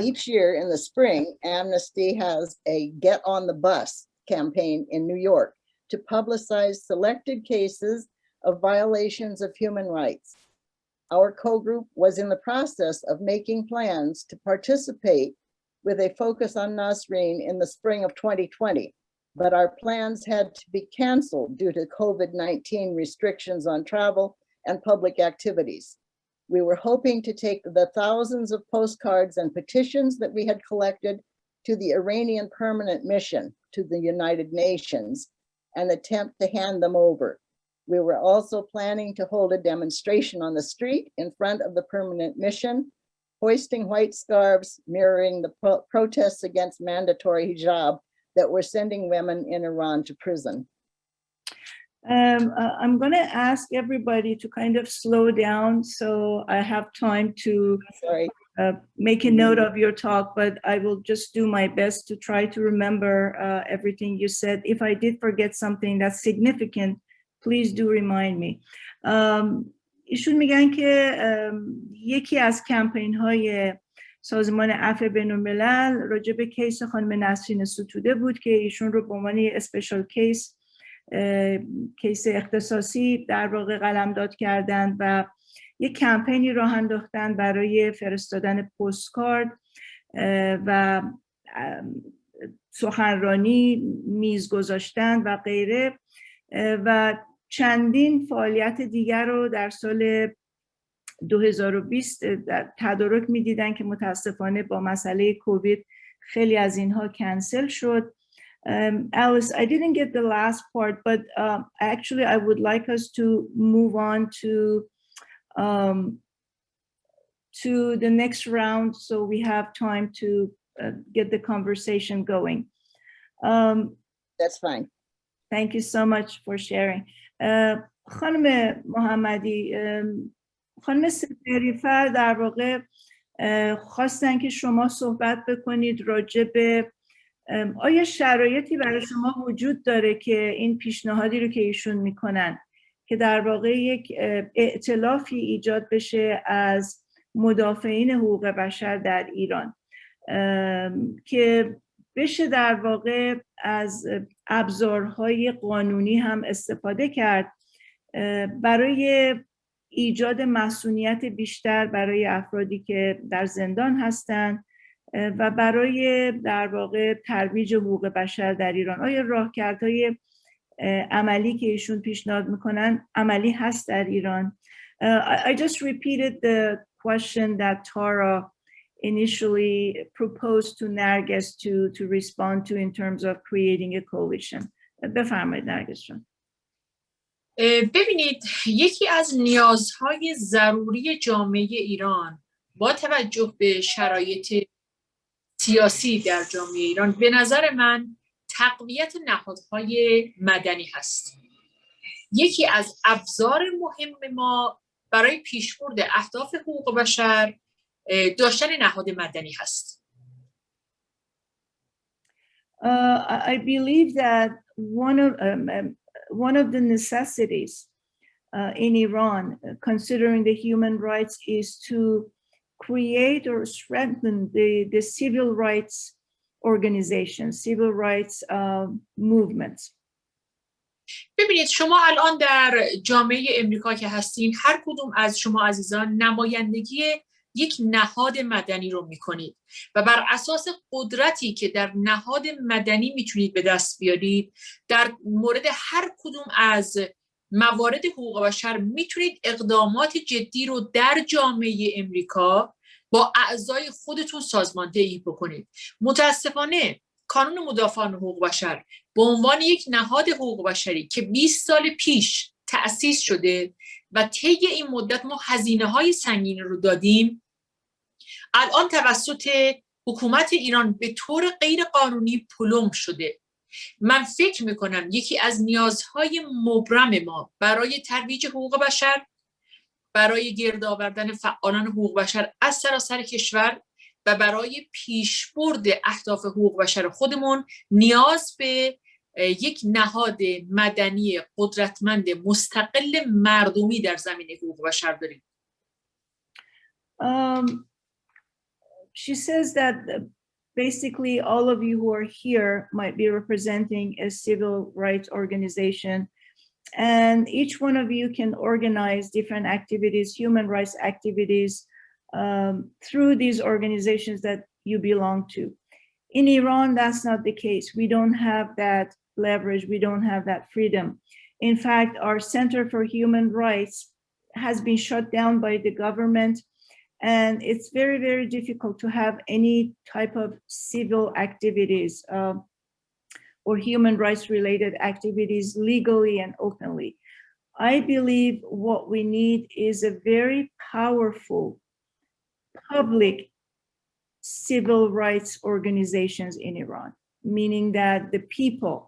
Each year in the spring, Amnesty has a Get on the Bus campaign in New York to publicize selected cases of violations of human rights. Our co-group was in the process of making plans to participate with a focus on Nasreen in the spring of 2020, but our plans had to be canceled due to COVID-19 restrictions on travel and public activities. We were hoping to take the thousands of postcards and petitions that we had collected to the Iranian Permanent Mission to the United Nations and attempt to hand them over. We were also planning to hold a demonstration on the street in front of the Permanent Mission, hoisting white scarves mirroring the protests against mandatory hijab that were sending women in Iran to prison. I'm going to ask everybody to kind of slow down so I have time to make a note of your talk, but I will just do my best to try to remember everything you said. If I did forget something that's significant, please do remind me. ایشون میگن که یکی از کمپین های سازمان عفو بین‌الملل راجع به کیس خانم نسرین ستوده بود که ایشون رو به عنوان اسپشال کیس اختصاصی در واقع قلمداد کردند و یک کمپینی راه انداختن برای فرستادن پستکارد و سخنرانی، میز گذاشتن و غیره و چندین فعالیت دیگر رو در سال 2020 تدارک می‌دیدن که متاسفانه با مسئله کووید خیلی از اینها کنسل شد. Alice, I didn't get the last part, but actually I would like us to move on to the next round so we have time to get the conversation going. That's fine. Thank you so much for sharing. خانم محمدی، خانم سپهری‌فر در واقع خواستن که شما صحبت بکنید راجع به آیا شرایطی برای شما وجود داره که این پیشنهادی رو که ایشون میکنن که در واقع یک ائتلافی ایجاد بشه از مدافعین حقوق بشر در ایران که بشه در واقع از ابزارهای قانونی هم استفاده کرد برای ایجاد مسئولیت بیشتر برای افرادی که در زندان هستند و برای در واقع ترویج حقوق بشر در ایران؟ آیا راهکردهای عملی که ایشون پیشنهاد میکنن عملی هست در ایران؟ I just repeated the question that Tara initially proposed to Narges to respond to in terms of creating a coalition. بفرمایید نرگس جان. ببینید، یکی از نیازهای ضروری جامعه ایران با توجه به شرایط سیاسی در جامعه ایران به نظر من تقویت نهادهای مدنی هست. یکی از ابزار مهم ما برای پیشبرد اهداف حقوق بشر داشتن نهاد مدنی هست. I believe that one of the necessities in Iran, considering the human rights, is to create or strengthen the civil rights organizations, civil rights movements. ببینید، شما الان در جامعه امریکا که هستین، هر کدوم از شما عزیزان نمایندگی یک نهاد مدنی رو میکنید و بر اساس قدرتی که در نهاد مدنی میتونید به دست بیارید در مورد هر کدوم از موارد حقوق بشر میتونید اقدامات جدی رو در جامعه امریکا با اعضای خودتون سازماندهی بکنید. متاسفانه کانون مدافعان حقوق بشر به عنوان یک نهاد حقوق بشری که 20 سال پیش تأسیس شده و طی این مدت ما هزینه‌های سنگین رو دادیم، الان توسط حکومت ایران به طور غیر قانونی پلم شده. من فکر میکنم یکی از نیازهای مبرم ما برای ترویج حقوق بشر، برای گرد آوردن فعالان حقوق بشر از سراسر کشور و برای پیشبرد اهداف حقوق بشر خودمون نیاز به یک نهاد مدنی قدرتمند مستقل مردمی در زمینه حقوق بشر داریم. She says that basically all of you who are here might be representing a civil rights organization And each one of you can organize different activities, human rights activities, through these organizations that you belong to. In Iran, that's not the case. We don't have that leverage. We don't have that freedom. In fact, our Center for Human Rights has been shut down by the government, and it's very, very difficult to have any type of civil activities or human rights related activities legally and openly. I believe what we need is a very powerful public civil rights organizations in Iran, meaning that the people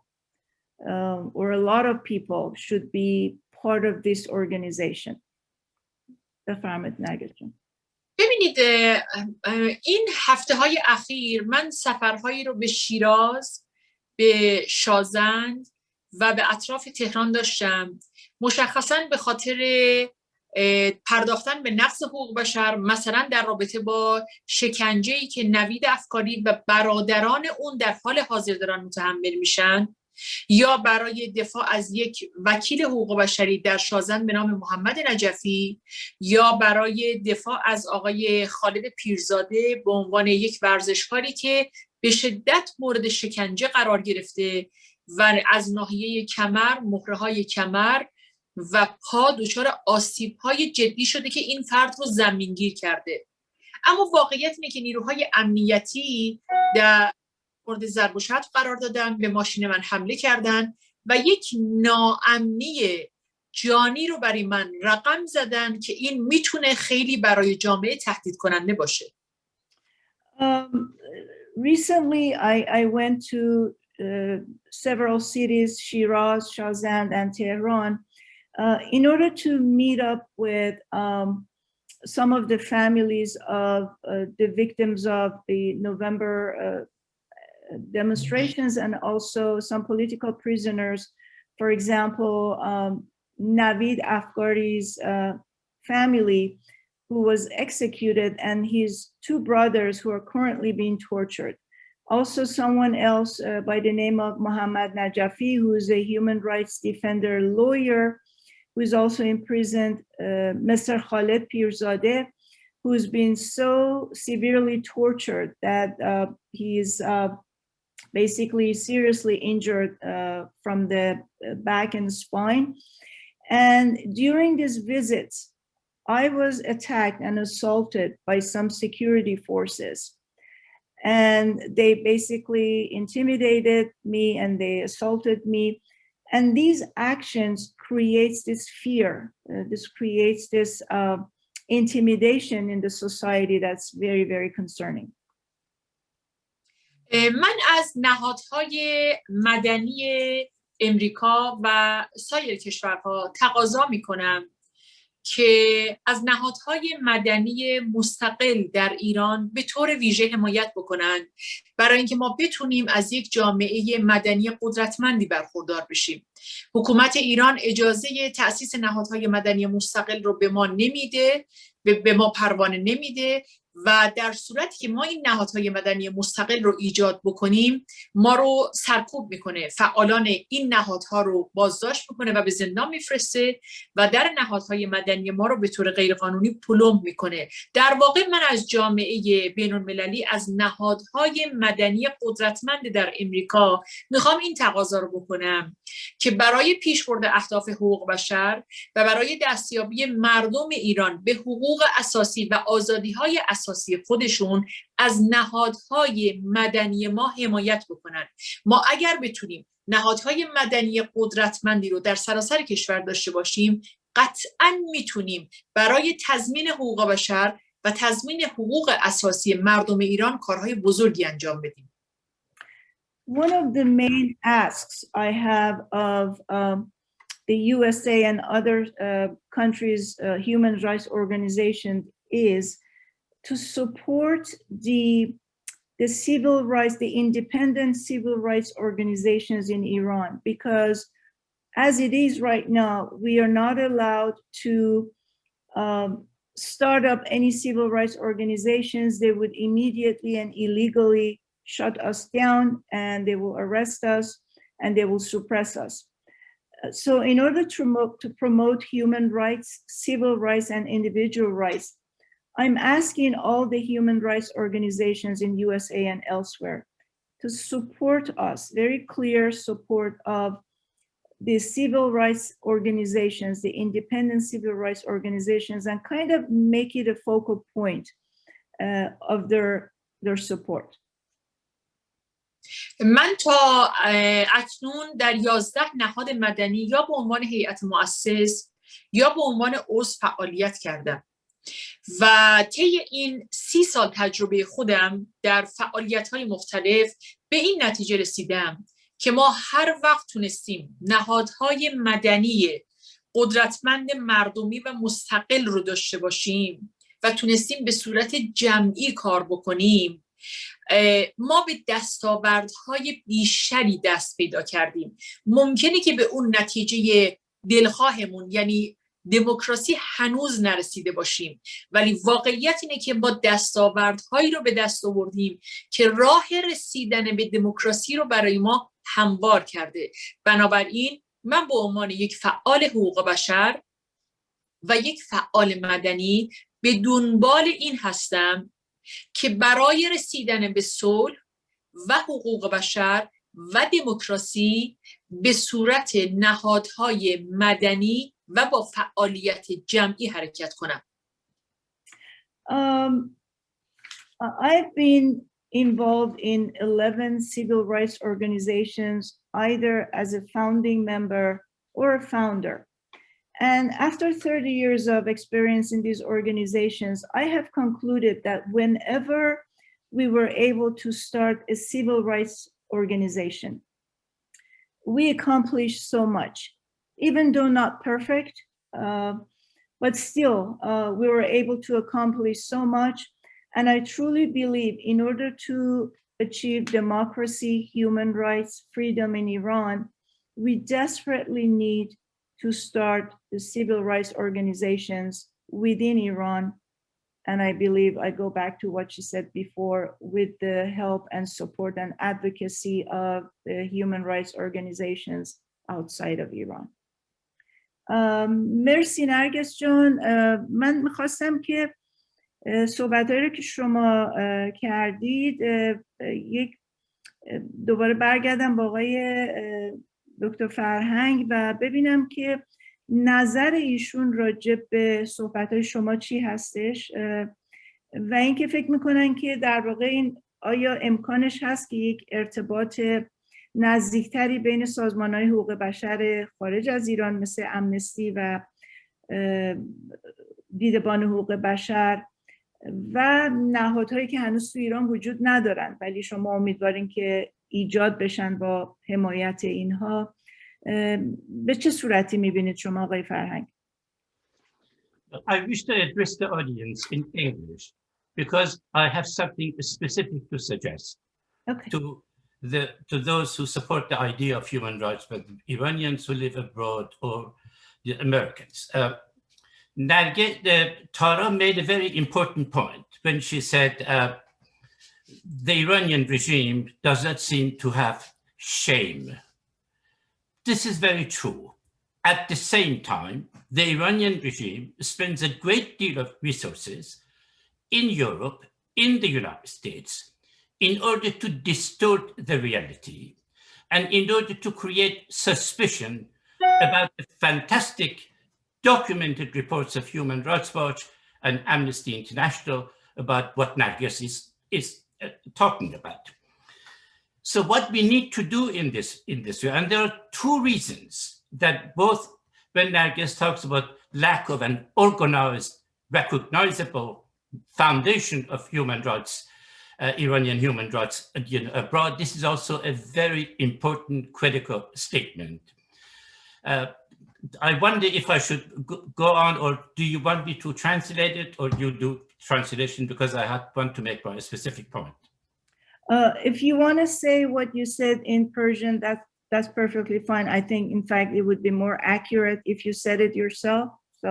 or a lot of people should be part of this organization. بفرمایید نرگس جان. ببینید این هفته های اخیر من سفرهایی رو به شیراز، به شازند و به اطراف تهران داشتم، مشخصاً به خاطر پرداختن به نقض حقوق بشر، مثلا در رابطه با شکنجه‌ای که نوید افکاری و برادران اون در حال حاضر دارن متحمل میشن، یا برای دفاع از یک وکیل حقوق بشری در شازند به نام محمد نجفی، یا برای دفاع از آقای خالد پیرزاده به عنوان یک ورزشکاری که به شدت مورد شکنجه قرار گرفته و از ناحیه کمر، مهره‌های کمر و پا دچار آسیب‌های جدی شده که این فرد رو زمینگیر کرده. اما واقعیت اینه که نیروهای امنیتی در مورد ضرب و شتم قرار دادن، به ماشین من حمله کردن و یک ناامنی جانی رو برای من رقم زدن که این میتونه خیلی برای جامعه تهدید کننده باشه. Recently, I went to several cities, Shiraz, Shazand, and Tehran, in order to meet up with some of the families of the victims of the November demonstrations and also some political prisoners. For example, Navid Afghari's family, who was executed, and his two brothers who are currently being tortured. Also someone else by the name of Mohammad Najafi, who is a human rights defender lawyer, who is also imprisoned, Mr. Khaled Pirzadeh, who's been so severely tortured that he is basically seriously injured from the back and spine. And during these visits, I was attacked and assaulted by some security forces. And they basically intimidated me and they assaulted me. And these actions creates this fear, this creates this intimidation in the society that's very, very concerning. من از نهادهای مدنی امریکا و سایر کشورها تقاضا میکنم که از نهادهای مدنی مستقل در ایران به طور ویژه حمایت بکنن برای اینکه ما بتونیم از یک جامعه مدنی قدرتمندی برخوردار بشیم. حکومت ایران اجازه تأسیس نهادهای مدنی مستقل رو به ما نمیده، به ما پروانه نمیده و در صورتی که ما این نهادهای مدنی مستقل رو ایجاد بکنیم ما رو سرکوب میکنه، فعالان این نهادها رو بازداشت میکنه و به زندان میفرسته و در نهادهای مدنی ما رو به طور غیرقانونی پلمب میکنه. در واقع من از جامعه بین‌المللی، از نهادهای مدنی قدرتمند در امریکا میخوام این تقاضا رو بکنم که برای پیشبرد اهداف حقوق بشر و برای دستیابی مردم ایران به حقوق اساسی و آزادی‌های اساسی خودشون از نهادهای مدنی ما حمایت بکنن. ما اگر بتونیم نهادهای مدنی قدرتمندی رو در سراسر کشور داشته باشیم، قطعاً میتونیم برای تضمین حقوق بشر و تضمین حقوق اساسی مردم ایران کارهای بزرگی انجام بدیم. One of the main asks I have of the USA and other countries' human rights organizations is to support the civil rights, the independent civil rights organizations in Iran, because as it is right now, we are not allowed to start up any civil rights organizations. They would immediately and illegally shut us down and they will arrest us and they will suppress us. So in order to promote human rights, civil rights, and individual rights, I'm asking all the human rights organizations in USA and elsewhere to support us, very clear support of the civil rights organizations, the independent civil rights organizations, and kind of make it a focal point of their support. من تا اکنون در 11 نهاد مدنی یا به عنوان هیئت مؤسس یا به عنوان عضو فعالیت کردم و طی این 30 سال تجربه خودم در فعالیت‌های مختلف به این نتیجه رسیدم که ما هر وقت تونستیم نهادهای مدنی قدرتمند مردمی و مستقل رو داشته باشیم و تونستیم به صورت جمعی کار بکنیم، ما به دستاوردهای بیشتری دست پیدا کردیم. ممکنه که به اون نتیجه دلخواهمون یعنی دموکراسی هنوز نرسیده باشیم، ولی واقعیت اینه که ما دستاوردهایی رو به دست آوردیم که راه رسیدن به دموکراسی رو برای ما هموار کرده. بنابراین من به عنوان یک فعال حقوق بشر و یک فعال مدنی به دنبال این هستم که برای رسیدن به صلح و حقوق بشر و دموکراسی به صورت نهادهای مدنی و با فعالیت جمعی حرکت کنم. I've been involved in 11 civil rights organizations, either as a founding member or a founder. And after 30 years of experience in these organizations, I have concluded that whenever we were able to start a civil rights organization, we accomplished so much, even though not perfect, but still we were able to accomplish so much. And I truly believe in order to achieve democracy, human rights, freedom in Iran, we desperately need to start the civil rights organizations within Iran. And I believe I go back to what she said before, with the help and support and advocacy of the human rights organizations outside of Iran. مرسی نرگس جان. من میخواستم که صحبت‌هایی رو که شما کردید یک دوباره برگردم با آقای دکتر فرهنگ و ببینم که نظر ایشون راجع به صحبت‌های شما چی هستش و اینکه فکر میکنن که در واقع این آیا امکانش هست که یک ارتباط نزدیکتری بین سازمان‌های حقوق بشر خارج از ایران مثل امنستی و دیدبان حقوق بشر و نهادهایی که هنوز تو ایران وجود ندارن ولی شما امیدوارین که ایجاد بشن با حمایت اینها، به چه صورتی میبینید شما آقای فرهنگ؟ I wish to address the audience in English because I have something specific to suggest to those who support the idea of human rights, but Iranians who live abroad or the Americans. Tara made a very important point when she said the Iranian regime does not seem to have shame. This is very true. At the same time, the Iranian regime spends a great deal of resources in Europe, in the United States, in order to distort the reality and in order to create suspicion about the fantastic documented reports of Human Rights Watch and Amnesty International about what Narges is talking about. So what we need to do in this way, and there are two reasons that both when Narges talks about lack of an organized, recognizable foundation of human rights, Iranian human rights abroad, this is also a very important critical statement. I wonder if I should go on, or do you want me to translate it, or you do translation, because I want to make a specific point. If you want to say what you said in Persian, that's perfectly fine. I think, in fact, it would be more accurate if you said it yourself. So.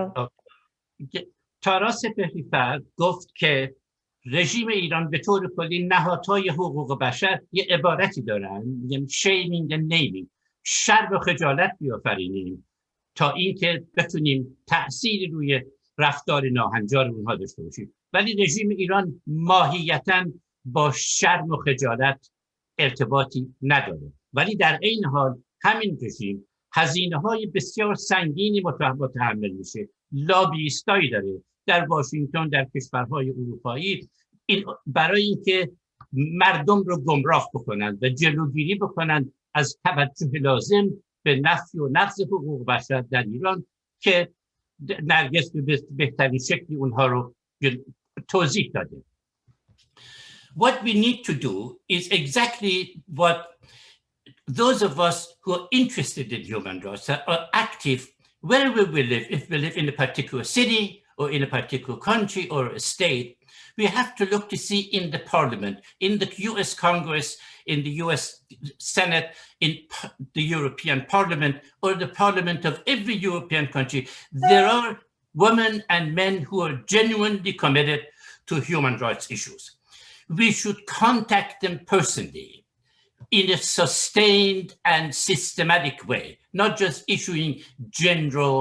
تارا سپهری‌فر گفت که رژیم ایران به طور کلی نهادهای حقوق بشر یه عبارتی دارن، میگن shaming and naming. شرم و خجالت بیافرینیم تا اینکه بتونیم تأثیری روی رفتار ناهنجار اونها داشته باشیم. ولی رژیم ایران ماهیتاً با شرم و خجالت ارتباطی نداره، ولی در این حال همین رژیم هزینه‌های بسیار سنگینی متحمل میشه، لابیستایی داره در واشنگتن، در کشورهای اروپایی، برای اینکه مردم رو گمراه بکنند و جلوگیری بکنند از توجه لازم به نفی و نقض حقوق بشر در ایران که نرگس به بهترین شکلی اونها رو توضیح داده. What we need to do is exactly what those of us who are interested in human rights are active wherever we live. If we live in a particular city or in a particular country or a state, we have to look to see in the parliament, in the US Congress, in the US Senate, in the European Parliament, or the parliament of every European country, there are women and men who are genuinely committed to human rights issues. We should contact them personally in a sustained and systematic way, not just issuing general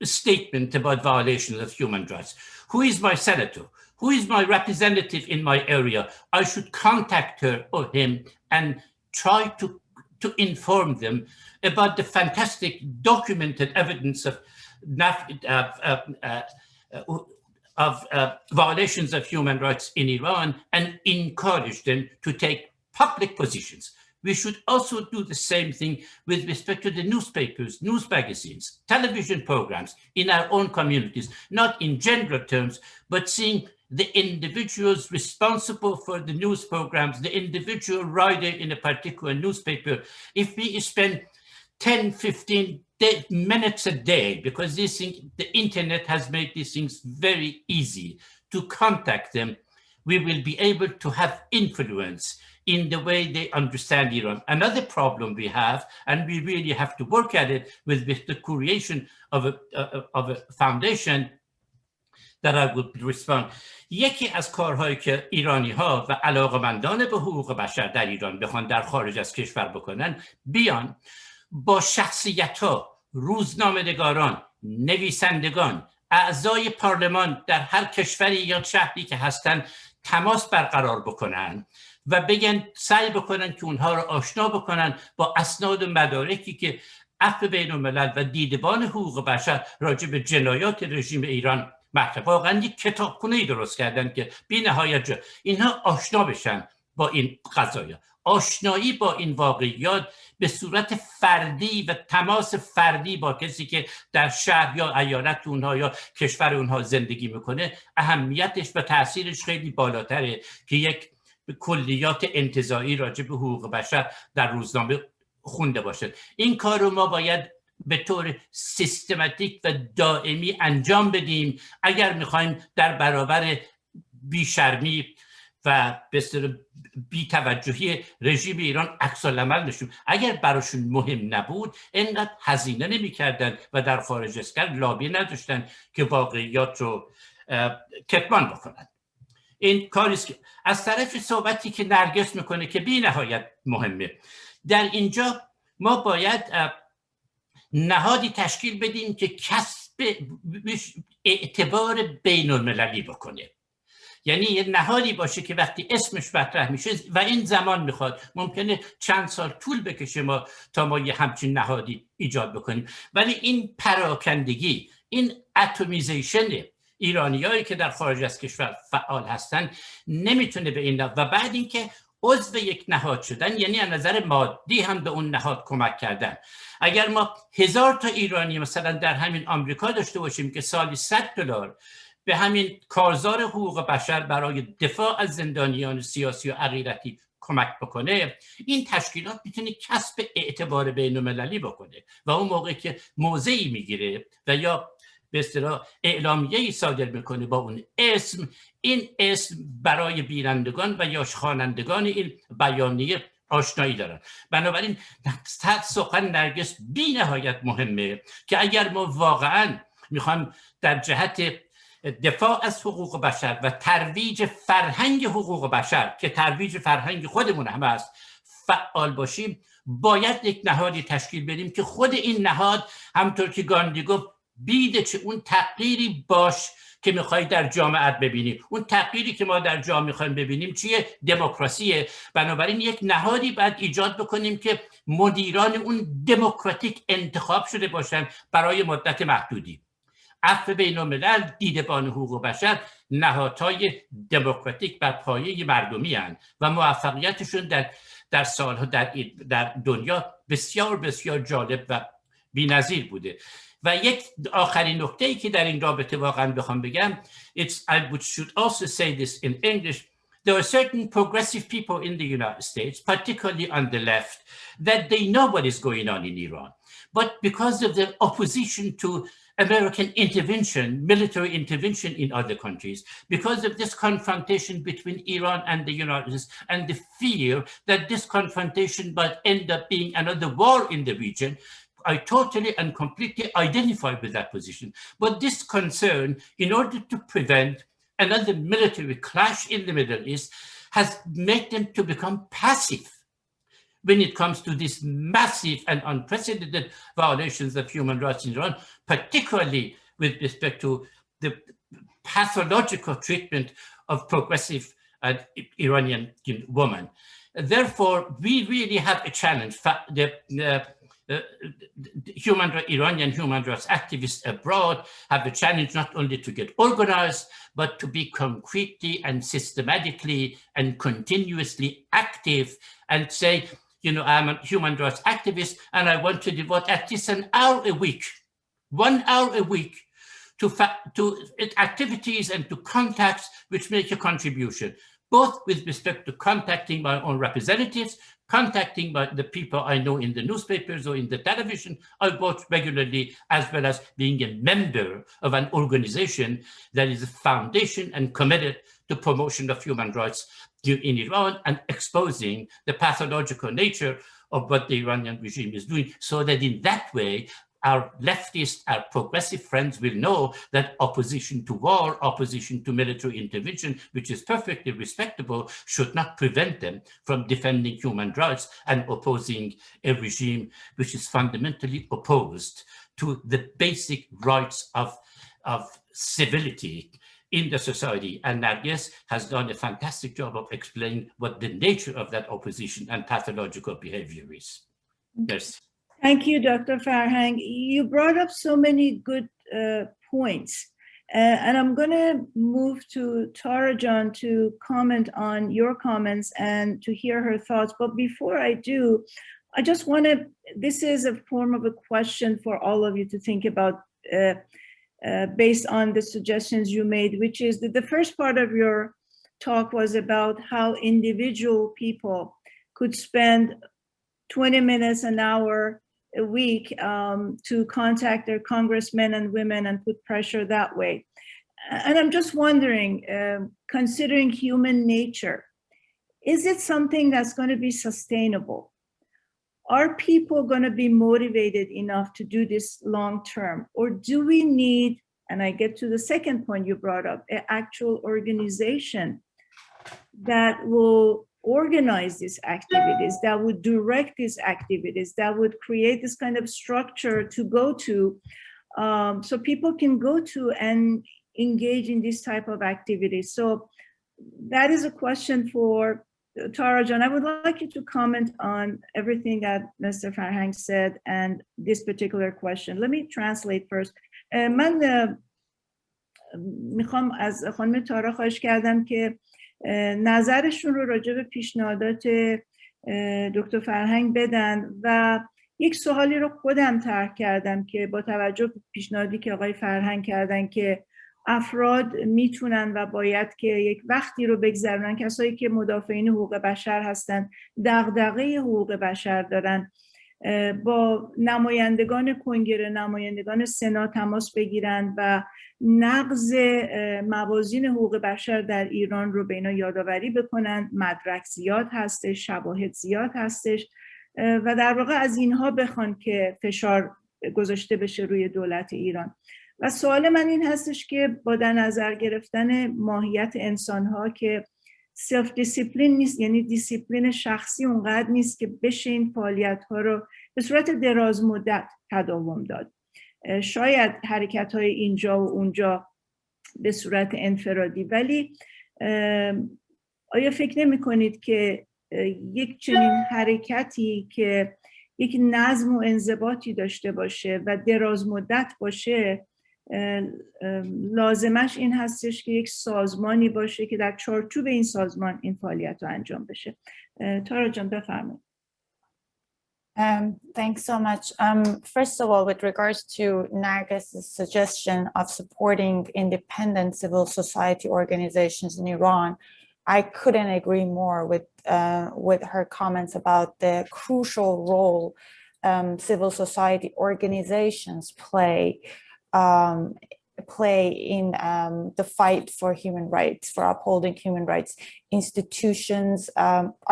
statement about violations of human rights. Who is my senator? Who is my representative in my area? I should contact her or him and try to inform them about the fantastic documented evidence of violations of human rights in Iran and encourage them to take public positions. We should also do the same thing with respect to the newspapers, news magazines, television programs in our own communities, not in general terms, but seeing the individuals responsible for the news programs, the individual writer in a particular newspaper. If we spend 10, 15 minutes a day, because the internet has made these things very easy to contact them, we will be able to have influence in the way they understand Iran. Another problem we have, and we really have to work at it with the creation of a foundation that I will respond. یکی از کارهایی که ایرانی ها و علاقمندان به حقوق بشر در ایران بخوان در خارج از کشور بکنن، بیان با شخصیت ها، روزنامه‌نگاران، نویسندگان، اعضای پارلمان در هر کشوری یا شهری که هستن تماس برقرار بکنن و بگن سعی بکنن که اونها رو آشنا بکنن با اسناد و مدارکی که عفو بین الملل و دیدبان حقوق بشر راجع به جنایات رژیم ایران مطرح. واقعا یک کتابخونه‌ای درست کردن که بی نهایت اینها آشنا بشن با این قضایا. آشنایی با این واقعیات به صورت فردی و تماس فردی با کسی که در شهر یا ایالت اونها یا کشور اونها زندگی میکنه، اهمیتش و تاثیرش خیلی بالاتره که یک کلیات انتزاعی راجع به حقوق بشر در روزنامه خونده باشه. این کار رو ما باید به طور سیستماتیک و دائمی انجام بدیم اگر میخوایم در برابر بیشرمی و به بی‌توجهی رژیم ایران عکس العمل نشون. اگر براشون مهم نبود اینقدر هزینه نمی‌کردن و در خارج از کشور لابی نداشتن که واقعیات رو کتمان بکنن. این کاریست که از طرف صحبتی که نرگس میکنه که بی نهایت مهمه. در اینجا ما باید نهادی تشکیل بدیم که کسب اعتبار بین المللی بکنه. یعنی یه نهادی باشه که وقتی اسمش مطرح میشه و این زمان میخواد، ممکنه چند سال طول بکشه تا ما یه همچین نهادی ایجاد بکنیم، ولی این پراکندگی، این اتمیزیشن ایرانیایی که در خارج از کشور فعال هستن نمیتونه به این و بعد اینکه عضو یک نهاد شدن یعنی از نظر مادی هم به اون نهاد کمک کردن. اگر ما 1000 تا ایرانی مثلا در همین آمریکا داشته باشیم که سالی $100 به همین کارزار حقوق بشر برای دفاع از زندانیان سیاسی و عقیدتی کمک بکنه، این تشکیلات میتونه کسب اعتبار بین المللی بکنه و اون موقع که موضعی میگیره و یا به اصطلاح اعلامیه‌ای صادر میکنه با اون اسم، این اسم برای بینندگان و یا خوانندگان این بیانیه آشنایی دارن. بنابراین سخن نرگس بی نهایت مهمه که اگر ما واقعا میخوایم در جهت دفاع از حقوق بشر و ترویج فرهنگ حقوق بشر که ترویج فرهنگ خودمون هم است فعال باشیم، باید یک نهادی تشکیل بدیم که خود این نهاد همطور که گاندی گفت بیده چه اون تغییری باش که میخوای در جامعه ببینیم. اون تغییری که ما در جامعه میخوایم ببینیم چیه؟ دموکراسیه. بنابراین یک نهادی باید ایجاد بکنیم که مدیران اون دموکراتیک انتخاب شده باشن برای مدت محدودی. عفو بین الملل، دیدبان حقوق بشر نهادهای دموکراتیک بر پایه مردمی هستند و موفقیتشون در سالها در دنیا بسیار بسیار جالب و بی‌نظیر بوده. و یک آخرین نکته‌ای که در این رابطه واقعا بخوام بگم، I should also say this in English. There are certain progressive people in the United States, particularly on the left, that they know what is going on in Iran. But because of their opposition to American intervention, military intervention in other countries, because of this confrontation between Iran and the United States, and the fear that this confrontation might end up being another war in the region, I totally and completely identify with that position. But this concern, in order to prevent another military clash in the Middle East, has made them to become passive when it comes to these massive and unprecedented violations of human rights in Iran, particularly with respect to the pathological treatment of progressive Iranian women. Therefore, we really have a challenge. Iranian human rights activists abroad have a challenge not only to get organized, but to be concretely and systematically and continuously active and say, you know, I'm a human rights activist and I want to devote at least an hour a week, 1 hour a week to activities and to contacts which make a contribution, both with respect to contacting my own representatives, contacting the people I know in the newspapers or in the television I watch regularly, as well as being a member of an organization that is a foundation and committed to promotion of human rights in Iran and exposing the pathological nature of what the Iranian regime is doing, so that in that way our leftist, our progressive friends will know that opposition to war, opposition to military intervention, which is perfectly respectable, should not prevent them from defending human rights and opposing a regime which is fundamentally opposed to the basic rights of civility in the society. And Narges has done a fantastic job of explaining what the nature of that opposition and pathological behavior is. Yes. Thank you, Dr. Farhang. You brought up so many good points. And I'm going to move to Tara John to comment on your comments and to hear her thoughts. But before I do, I just want to, this is a form of a question for all of you to think about based on the suggestions you made, which is that the first part of your talk was about how individual people could spend 20 minutes, an hour a week to contact their congressmen and women and put pressure that way. And I'm just wondering, considering human nature, is it something that's going to be sustainable? Are people going to be motivated enough to do this long term? Or do we need, and I get to the second point you brought up, an actual organization that will organize these activities, that would direct these activities, that would create this kind of structure to go to, so people can go to and engage in this type of activities. So that is a question for Tara John. I would like you to comment on everything that Mr. Farhang said and this particular question. Let me translate first. من میخوام از خانم تارا خواهش کردم که نظرشون رو راجع به پیشنهادات دکتر فرهنگ بدن و یک سوالی رو خودم طرح کردم که با توجه به پیشنهادی که آقای فرهنگ کردن که افراد میتونن و باید که یک وقتی رو بگذرونن، کسایی که مدافعین حقوق بشر هستن، دغدغه حقوق بشر دارن، با نمایندگان کنگره، نمایندگان سنا تماس بگیرن و نقض موازین حقوق بشر در ایران رو به اینا یادآوری بکنن. مدرک زیاد هستش، شواهد زیاد هستش و در واقع از اینها بخوان که فشار گذاشته بشه روی دولت ایران. و سوال من این هستش که با در نظر گرفتن ماهیت انسانها که سلف دیسیپلین نیست، یعنی دیسیپلین شخصی اونقدر نیست که بشه این فعالیت ها رو به صورت دراز مدت تداوم داد. شاید حرکت های اینجا و اونجا به صورت انفرادی، ولی آیا فکر نمی کنید که یک چنین حرکتی که یک نظم و انضباطی داشته باشه و دراز مدت باشه لازمش این هستش که یک سازمانی باشه که در چارچوب این سازمان این فعالیت رو انجام بشه؟ تارا جان بفرمایید. Thanks so much. First of all, with regards to Narges' suggestion of supporting independent civil society organizations in Iran, I couldn't agree more with her comments about the crucial role civil society organizations play in the fight for human rights, for upholding human rights. Institutions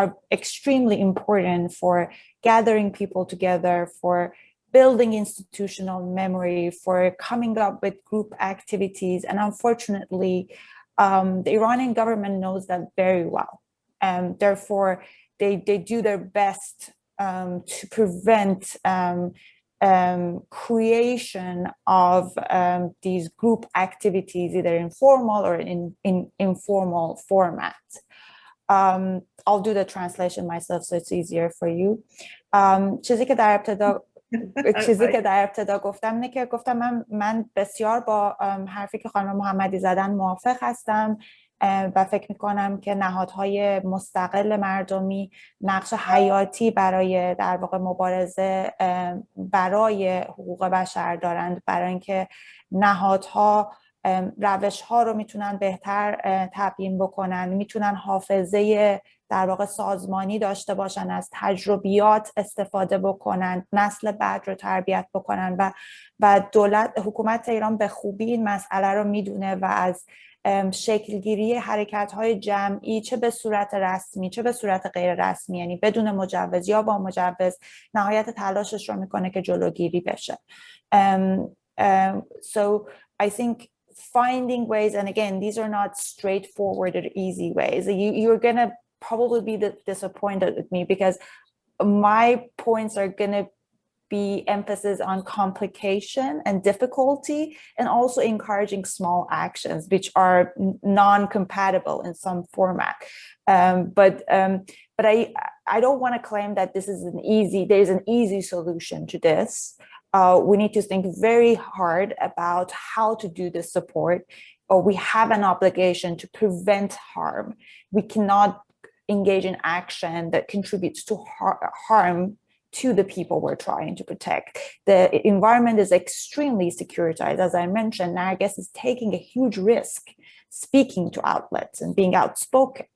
are extremely important for gathering people together, for building institutional memory, for coming up with group activities. And unfortunately, the Iranian government knows that very well. Therefore, they do their best to prevent creation of these group activities, either informal or in informal format. I'll do the translation myself so it's easier for you. چیزی که در ابتدا گفتم اینه که گفتم من بسیار با حرفی که خانم محمدی زدن موافق هستم و فکر میکنم که نهادهای مستقل مردمی نقش حیاتی برای در واقع مبارزه برای حقوق بشر دارند، برای اینکه نهادها روش‌ها رو میتونن بهتر تبیین بکنن، میتونن حافظه در واقع سازمانی داشته باشن، از تجربیات استفاده بکنن، نسل بعد رو تربیت بکنن و حکومت ایران به خوبی این مسئله رو میدونه و از شکلگیری حرکت‌های جمعی چه به صورت رسمی چه به صورت غیر رسمی، یعنی بدون مجوز یا با مجوز، نهایت تلاشش رو میکنه که جلوگیری بشه. So I think finding ways, and again, these are not straightforward or easy ways. You're going to probably be disappointed with me because my points are going to be emphasis on complication and difficulty, and also encouraging small actions which are non-compatible in some format. But I don't want to claim that there's an easy solution to this. We need to think very hard about how to do this support, or we have an obligation to prevent harm. We cannot engage in action that contributes to harm to the people we're trying to protect. The environment is extremely securitized. As I mentioned, Narges is taking a huge risk speaking to outlets and being outspoken.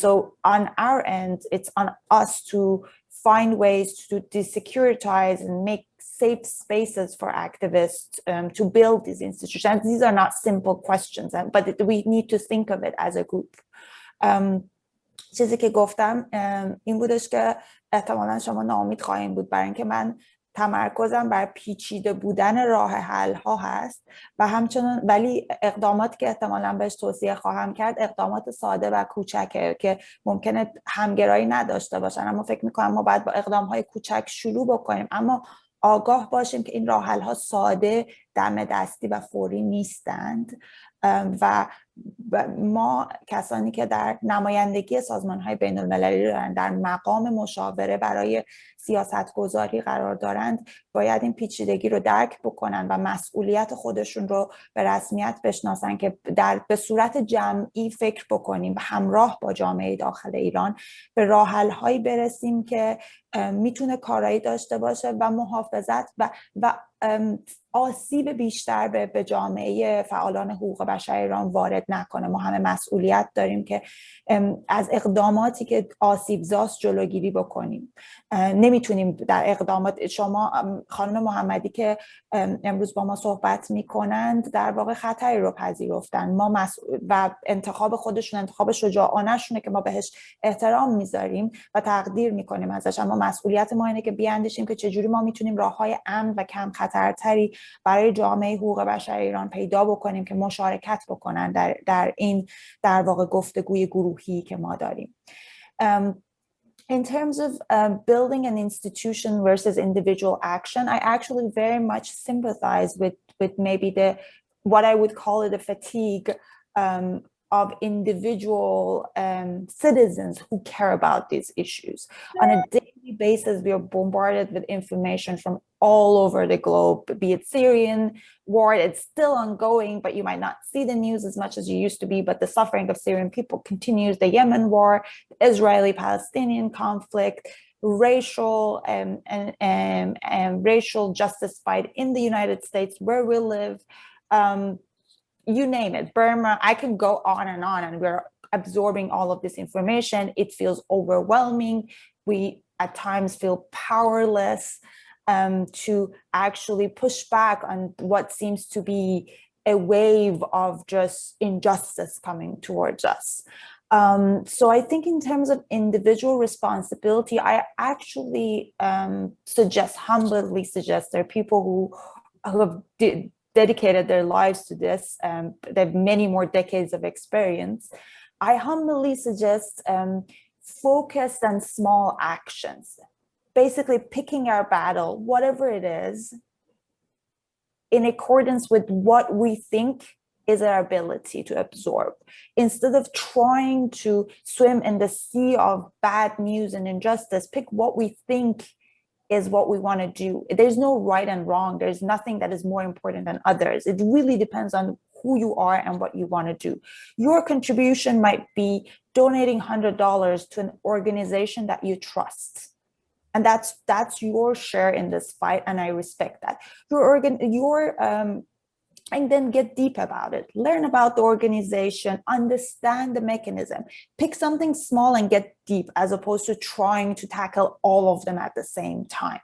So on our end, it's on us to find ways to desecuritize and make safe spaces for activists to build these institutions. These are not simple questions, but we need to think of it as a group. چیزی که گفتم این بودش که احتمالاً شما ناامید خواهیم بود، برای اینکه من تمرکزم بر پیچیده بودن راه حل ها هست و همچنان، ولی اقداماتی که احتمالاً بهش توصیه خواهم کرد اقدامات ساده و کوچکه که ممکنه همگرایی نداشته باشن، اما فکر میکنم ما باید با اقدام های کوچک شروع بکنیم، اما آگاه باشیم که این راه حل ها ساده، دم دستی و فوری نیستند و ما کسانی که در نمایندگی سازمان‌های بین‌المللی دارند، در مقام مشاوره برای سیاستگذاری قرار دارند، باید این پیچیدگی رو درک بکنن و مسئولیت خودشون رو به رسمیت بشناسن که به صورت جمعی فکر بکنیم و همراه با جامعه داخل ایران به راه حل‌هایی برسیم که میتونه کارایی داشته باشه و محافظت و آسیب بیشتر به جامعه فعالان حقوق بشر ایران وارد نکنه. ما همه مسئولیت داریم که از اقداماتی که آسیب زاست جلوگیری بکنیم. نمیتونیم در اقدامات، شما خانم محمدی که امروز با ما صحبت میکنند در واقع خطری رو پذیرفتن، ما و انتخاب خودشون انتخاب شجاعانه شونه که ما بهش احترام میذاریم و تقدیر میکنیم ازش، اما مسئولیت ما اینه که بیاندیشیم که چجوری ما میتونیم راههای امن و کم خطرتری برای جامعه حقوق بشر ایران پیدا بکنیم که مشارکت بکنن در در این در واقع گفتگوی گروهی که ما داریم. In terms of building an institution versus individual action, I actually very much sympathize with maybe what I would call it a fatigue of individual citizens who care about these issues. On a daily basis, we are bombarded with information from all over the globe, be it Syrian war, it's still ongoing, but you might not see the news as much as you used to be, but the suffering of Syrian people continues, the Yemen war, the Israeli-Palestinian conflict, racial racial justice fight in the United States where we live, you name it, Burma, I can go on, and we're absorbing all of this information. It feels overwhelming. We at times feel powerless to actually push back on what seems to be a wave of just injustice coming towards us. So I think in terms of individual responsibility, I actually humbly suggest there are people who have dedicated their lives to this. They have many more decades of experience. I humbly suggest focused on small actions, basically picking our battle, whatever it is, in accordance with what we think is our ability to absorb. Instead of trying to swim in the sea of bad news and injustice, pick what we think is what we want to do. There's no right and wrong. There's nothing that is more important than others. It really depends on who you are and what you want to do. Your contribution might be donating $100 to an organization that you trust. And that's your share in this fight, and I respect that. And then get deep about it. Learn about the organization, understand the mechanism. Pick something small and get deep, as opposed to trying to tackle all of them at the same time.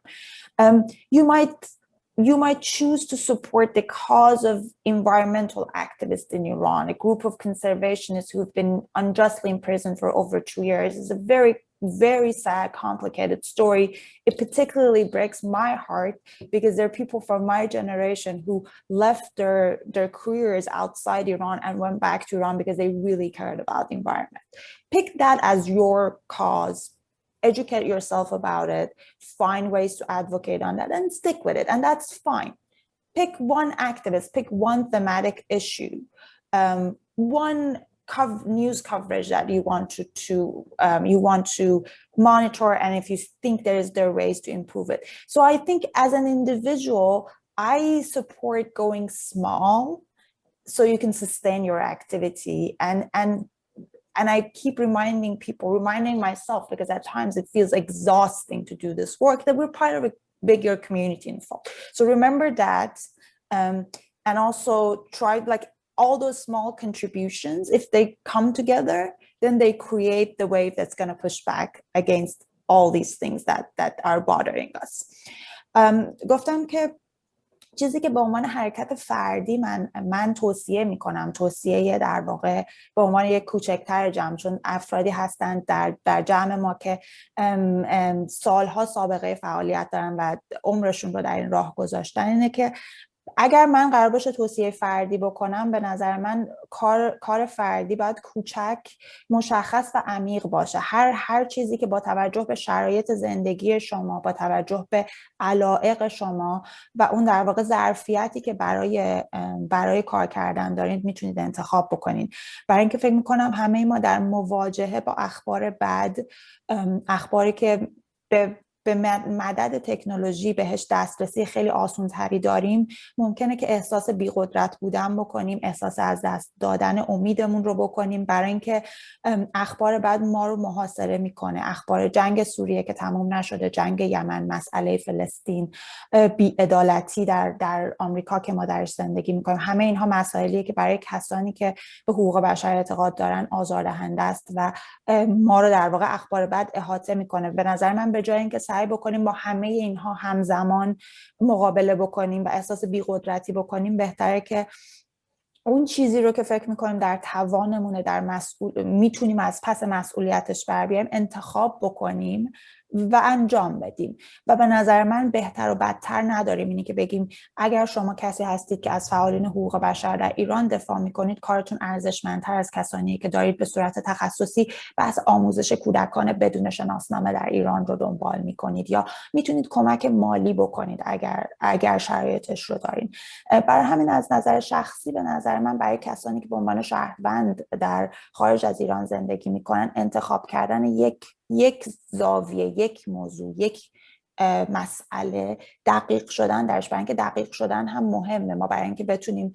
You might choose to support the cause of environmental activists in Iran, a group of conservationists who have been unjustly imprisoned for over 2 years. It's a very, very sad, complicated story. It particularly breaks my heart because there are people from my generation who left their careers outside Iran and went back to Iran because they really cared about the environment. Pick that as your cause. Educate yourself about it, find ways to advocate on that, and stick with it, and that's fine. Pick one activist, pick one thematic issue, one news coverage that you want to monitor, and if you think there are ways to improve it. So I think as an individual, I support going small so you can sustain your activity, and I keep reminding myself, because at times it feels exhausting to do this work, that we're part of a bigger community involved. So remember that, and also try, like, all those small contributions, if they come together, then they create the wave that's going to push back against all these things that are bothering us. گفتم که چیزی که به عنوان حرکت فردی من توصیه میکنم، توصیه در واقع به عنوان یک کوچکتر جمع، چون افرادی هستند در جمع ما که سالها سابقه فعالیت دارن و عمرشون رو در این راه گذاشتن، اینه که اگر من قرار باشه توصیه فردی بکنم، به نظر من کار فردی باید کوچک، مشخص و عمیق باشه. هر چیزی که با توجه به شرایط زندگی شما، با توجه به علایق شما و اون در واقع ظرفیتی که برای کار کردن دارید میتونید انتخاب بکنید. برای اینکه فکر میکنم همه ما در مواجهه با اخبار بد، اخباری که به مدد تکنولوژی بهش دسترسی خیلی آسان‌تری داریم، ممکنه که احساس بی‌قدرت بودن بکنیم، احساس از دست دادن امیدمون رو بکنیم، برای اینکه اخبار بعد ما رو محاصره میکنه. اخبار جنگ سوریه که تمام نشده، جنگ یمن، مسئله فلسطین، بی‌عدالتی در آمریکا که ما درش زندگی میکنیم، همه اینها مسائلیه که برای کسانی که به حقوق بشر اعتقاد دارن آزاردهنده است و ما رو در واقع اخبار بعد احاطه میکنه. به نظر من به جای اینکه سعی بکنیم با همه اینها همزمان مقابله بکنیم و احساس بی‌قدرتی بکنیم، بهتره که اون چیزی رو که فکر میکنیم در توانمونه، میتونیم از پس مسئولیتش بر بیایم، انتخاب بکنیم و انجام بدیم و به نظر من بهتر و بدتر نداریم اینی که بگیم اگر شما کسی هستید که از فعالین حقوق بشر در ایران دفاع میکنید کارتون ارزشمندتر از کسانی که دارید به صورت تخصصی بحث آموزش کودکان بدون شناسنامه در ایران رو دنبال میکنید یا میتونید کمک مالی بکنید اگر شرایطش رو دارین. برای همین از نظر شخصی به نظر من برای کسانی که به عنوان شهروند در خارج از ایران زندگی میکنن انتخاب کردن یک زاویه، یک موضوع، یک مسئله، دقیق شدن درش، برای اینکه دقیق شدن هم مهمه. ما برای اینکه بتونیم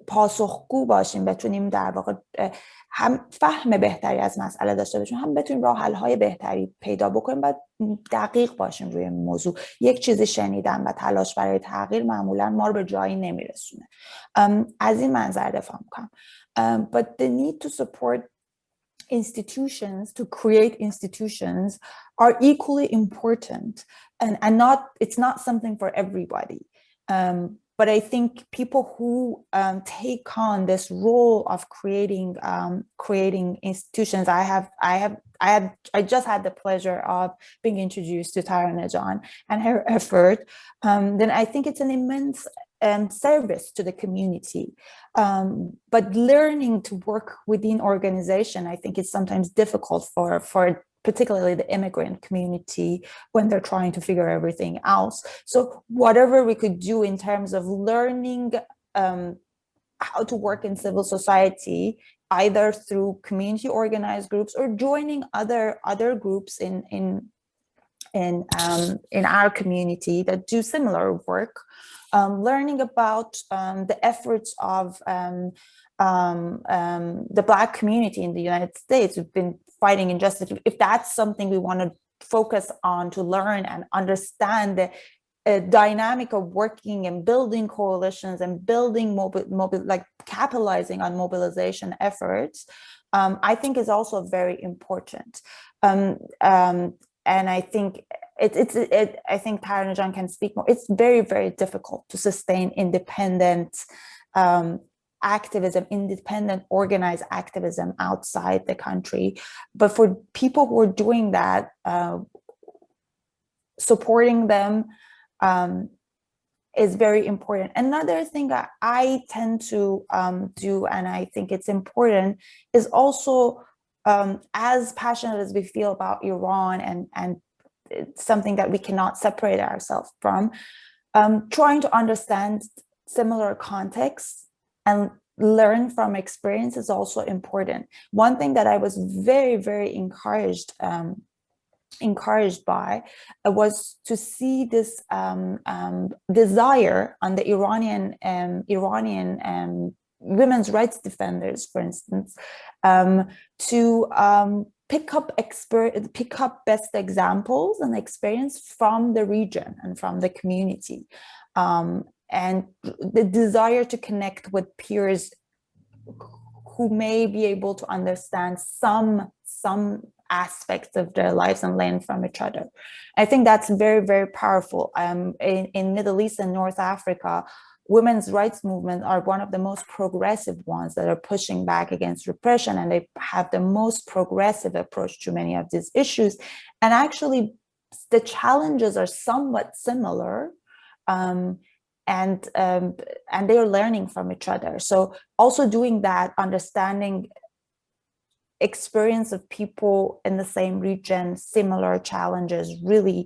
پاسخگو باشیم، بتونیم در واقع هم فهم بهتری از مسئله داشته باشیم، هم بتونیم راه حل های بهتری پیدا بکنیم و دقیق باشیم روی موضوع. یک چیزی شنیدن و تلاش برای تغییر معمولا ما رو به جایی نمیرسونه. از این منظر دفاع میکنم. But the need to support institutions, to create institutions, are equally important, and it's not something for everybody. But I think people who take on this role of creating institutions, I just had the pleasure of being introduced to Taraneh and her effort. Then I think it's an immense service to the community. But learning to work within organization, I think is sometimes difficult for particularly the immigrant community when they're trying to figure everything else. So whatever we could do in terms of learning how to work in civil society, either through community organized groups or joining other groups in our community that do similar work, learning about the efforts of the Black community in the United States who've been fighting injustice. If that's something we want to focus on to learn and understand the dynamic of working and building coalitions and building like capitalizing on mobilization efforts, I think is also very important. And I think I think Taraneh can speak more. It's very, very difficult to sustain independent activism, independent organized activism outside the country. But for people who are doing that, supporting them is very important. Another thing that I tend to do, and I think it's important, is also as passionate as we feel about Iran and it's something that we cannot separate ourselves from, trying to understand similar contexts and learn from experience is also important. One thing that I was very, very encouraged by was to see this desire on the Iranian women's rights defenders, for instance, to pick up best examples and experience from the region and from the community. And the desire to connect with peers who may be able to understand some aspects of their lives and learn from each other. I think that's very, very powerful. In Middle East and North Africa, women's rights movements are one of the most progressive ones that are pushing back against repression, and they have the most progressive approach to many of these issues. And actually, the challenges are somewhat similar. And they're learning from each other. So also doing that, understanding experience of people in the same region, similar challenges, really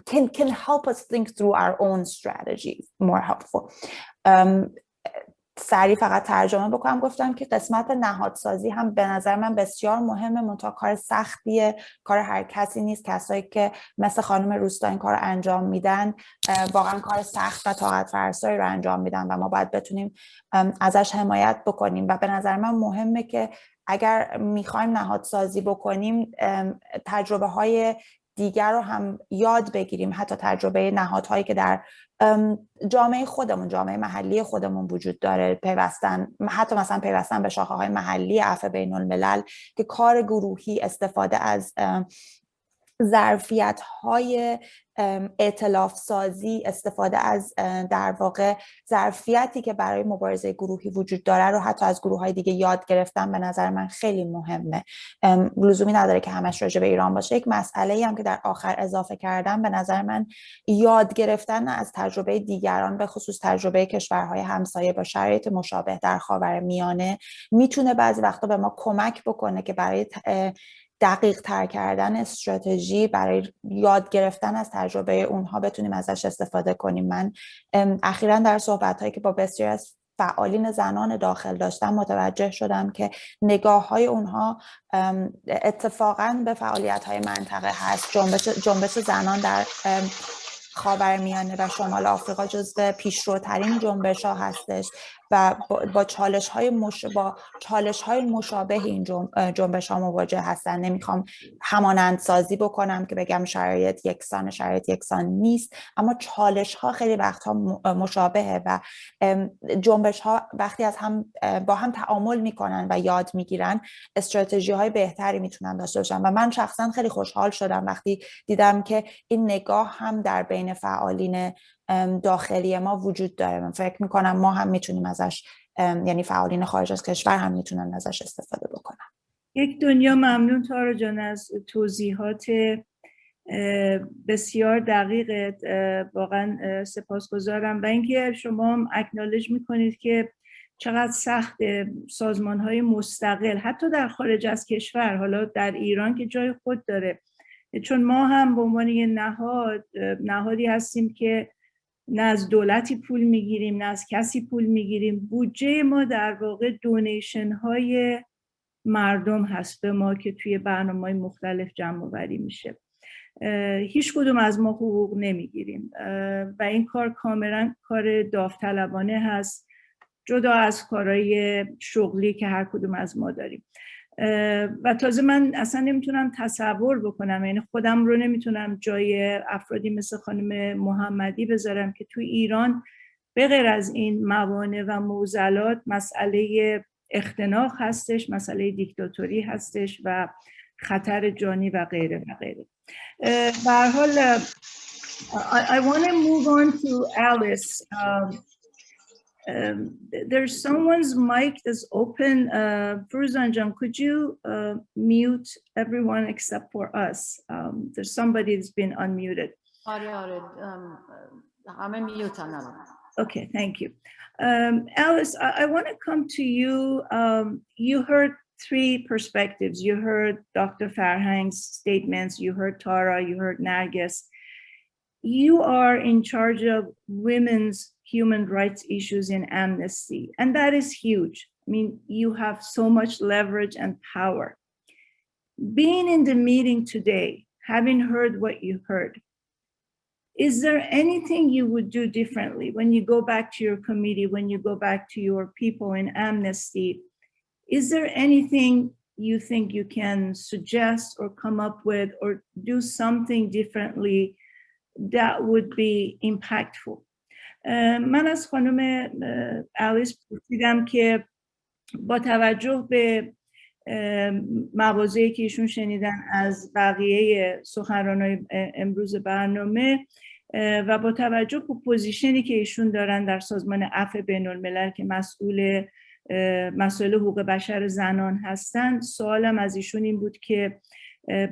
can help us think through our own strategies, more helpful. سریع فقط ترجمه بکنم. گفتم که قسمت نهادسازی هم به نظر من بسیار مهمه، منتها کار سختیه، کار هر کسی نیست. کسایی که مثل خانم روستا این کار رو انجام میدن واقعا کار سخت و طاقت فرسایی رو انجام میدن و ما باید بتونیم ازش حمایت بکنیم. و به نظر من مهمه که اگر میخوایم نهادسازی بکنیم تجربه های دیگر رو هم یاد بگیریم، حتی تجربه نهادهایی که در جامعه خودمون، جامعه محلی خودمون وجود داره، پیوستن، حتی مثلا پیوستن به شاخه‌های محلی عفو بین الملل که کار گروهی، استفاده از ظرفیت‌های ائتلاف سازی، استفاده از در واقع ظرفیتی که برای مبارزه گروهی وجود داره رو حتی از گروه‌های دیگه یاد گرفتن به نظر من خیلی مهمه. لزومی نداره که همش راجع به ایران باشه. یک مسئله‌ای هم که در آخر اضافه کردم، به نظر من یاد گرفتن از تجربه دیگران، به خصوص تجربه کشورهای همسایه با شرایط مشابه در خاورمیانه، میتونه بعضی وقتا به ما کمک بکنه که برای دقیق تر کردن استراتژی، برای یاد گرفتن از تجربه اونها بتونیم ازش استفاده کنیم. من اخیراً در صحبت‌هایی که با بسیاری از فعالین زنان داخل داشتم متوجه شدم که نگاه‌های اونها اتفاقاً به فعالیت‌های منطقه هست. جنبش زنان در خاورمیانه و شمال آفریقا جزو پیشروترین جنبش‌ها هستش و با چالش‌های مشابه این جنبش‌ها مواجه هستن. نمیخوام همانند سازی بکنم که بگم شرایط یکسان نیست، اما چالش‌ها خیلی وقتها مشابهه و جنبش‌ها وقتی از هم با هم تعامل میکنن و یاد میگیرن، استراتژی‌های بهتری میتونن داشته باشن. و من شخصا خیلی خوشحال شدم وقتی دیدم که این نگاه هم در بین فعالین داخلی ما وجود داره. من فکر میکنم ما هم میتونیم ازش، یعنی فعالین خارج از کشور هم میتونن ازش استفاده بکنن. یک دنیا ممنون تارا جان از توضیحات بسیار دقیق، واقعا سپاسگزارم. و اینکه شما هم اکنالج میکنید که چقدر سخت سازمان‌های مستقل حتی در خارج از کشور، حالا در ایران که جای خود داره، چون ما هم به عنوان یه نهادی هستیم که نه از دولتی پول میگیریم نه از کسی پول میگیریم. بودجه ما در واقع دونیشن های مردم هست به ما که توی برنامه‌های مختلف جمع آوری میشه. هیچ کدوم از ما حقوق نمیگیریم و این کار کاملا کار داوطلبانه هست، جدا از کارهای شغلی که هر کدوم از ما داریم. و تازه من اصلا نمیتونم تصور بکنم، یعنی خودم رو نمیتونم جای افرادی مثل خانم محمدی بذارم که توی ایران به غیر از این موانع و معضلات مسئله اختناق هستش، مسئله دیکتاتوری هستش و خطر جانی و غیره و غیره. به هر حال I want to move on to Alice. There's someone's mic that's open. Firuzan Jan, could you mute everyone except for us? There's somebody that's been unmuted. Okay, thank you. Alice, I want to come to you. You heard three perspectives. You heard Dr. Farhang's statements. You heard Tara. You heard Narges. You are in charge of women's human rights issues in Amnesty, and that is huge. I mean, you have so much leverage and power. Being in the meeting today, having heard what you heard, is there anything you would do differently when you go back to your committee, when you go back to your people in Amnesty? Is there anything you think you can suggest or come up with or do something differently that would be impactful? من از خانم الیس پرسیدم که با توجه به مواضعی که ایشون شنیدن از بقیه سخنرانای امروز برنامه و با توجه به پوزیشنی که ایشون دارن در سازمان عفو بین‌الملل که مسئول مسائل حقوق بشر زنان هستن، سوالم از ایشون این بود که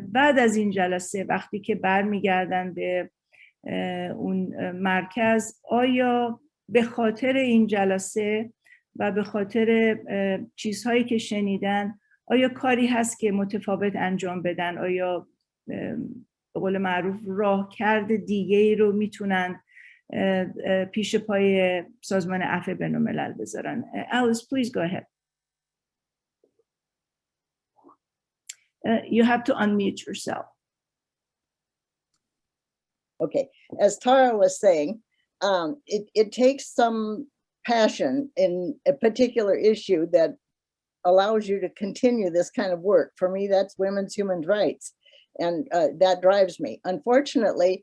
بعد از این جلسه وقتی که برمیگردن به اون مرکز، آیا به خاطر این جلسه و به خاطر چیزهایی که شنیدن آیا کاری هست که متفاوت انجام بدن؟ آیا به قول معروف راهکرد دیگه ای رو میتونن پیش پای سازمان عفو بین‌الملل بذارن؟ Alice, please go ahead. You have to unmute yourself. Okay, as Tara was saying, it takes some passion in a particular issue that allows you to continue this kind of work. For me, that's women's human rights, and that drives me. Unfortunately,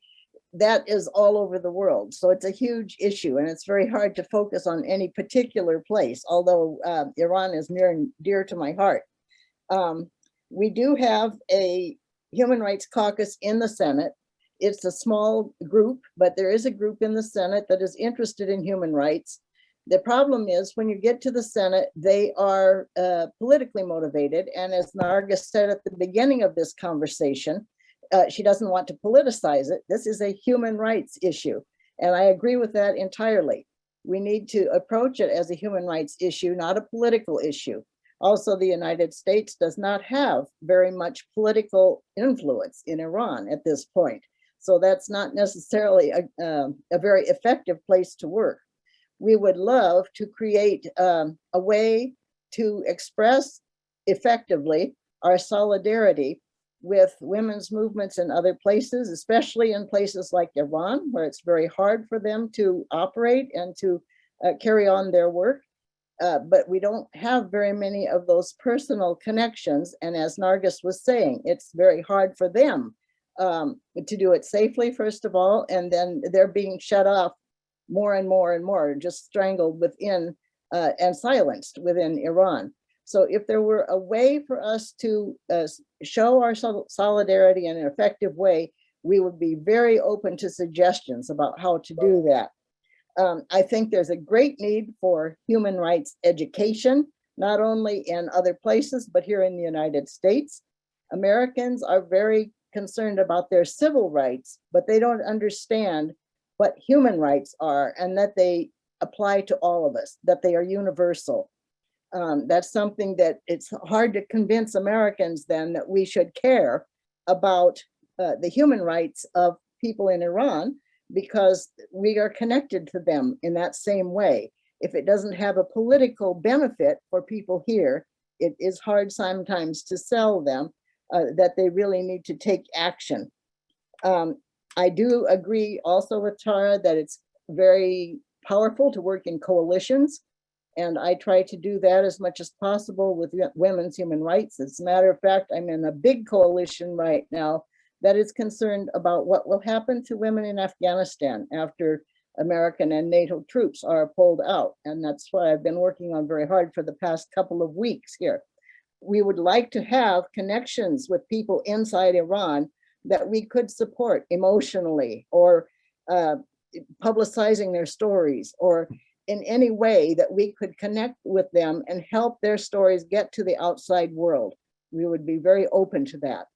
that is all over the world, so it's a huge issue, and it's very hard to focus on any particular place, although Iran is near and dear to my heart. We do have a Human Rights Caucus in the Senate. It's a small group, but there is a group in the Senate that is interested in human rights. The problem is when you get to the Senate, they are politically motivated. And as Narges said at the beginning of this conversation, she doesn't want to politicize it. This is a human rights issue. And I agree with that entirely. We need to approach it as a human rights issue, not a political issue. Also, the United States does not have very much political influence in Iran at this point. So that's not necessarily a very effective place to work. We would love to create a way to express effectively our solidarity with women's movements in other places, especially in places like Iran, where it's very hard for them to operate and to carry on their work. But we don't have very many of those personal connections. And as Narges was saying, it's very hard for them to do it safely, first of all, and then they're being shut off more and more and more, just strangled within and silenced within Iran. So if there were a way for us to show our solidarity in an effective way, we would be very open to suggestions about how to do that. I think there's a great need for human rights education, not only in other places, but here in the United States. Americans are very concerned about their civil rights, but they don't understand what human rights are and that they apply to all of us, that they are universal. That's something that it's hard to convince Americans then that we should care about the human rights of people in Iran, because we are connected to them in that same way. If it doesn't have a political benefit for people here, it is hard sometimes to sell them that they really need to take action. I do agree also with Tara that it's very powerful to work in coalitions. And I try to do that as much as possible with women's human rights. As a matter of fact, I'm in a big coalition right now that is concerned about what will happen to women in Afghanistan after American and NATO troops are pulled out. And that's why I've been working on very hard for the past couple of weeks here. We would like to have connections with people inside Iran that we could support emotionally, or publicizing their stories, or in any way that we could connect with them and help their stories get to the outside world. We would be very open to that.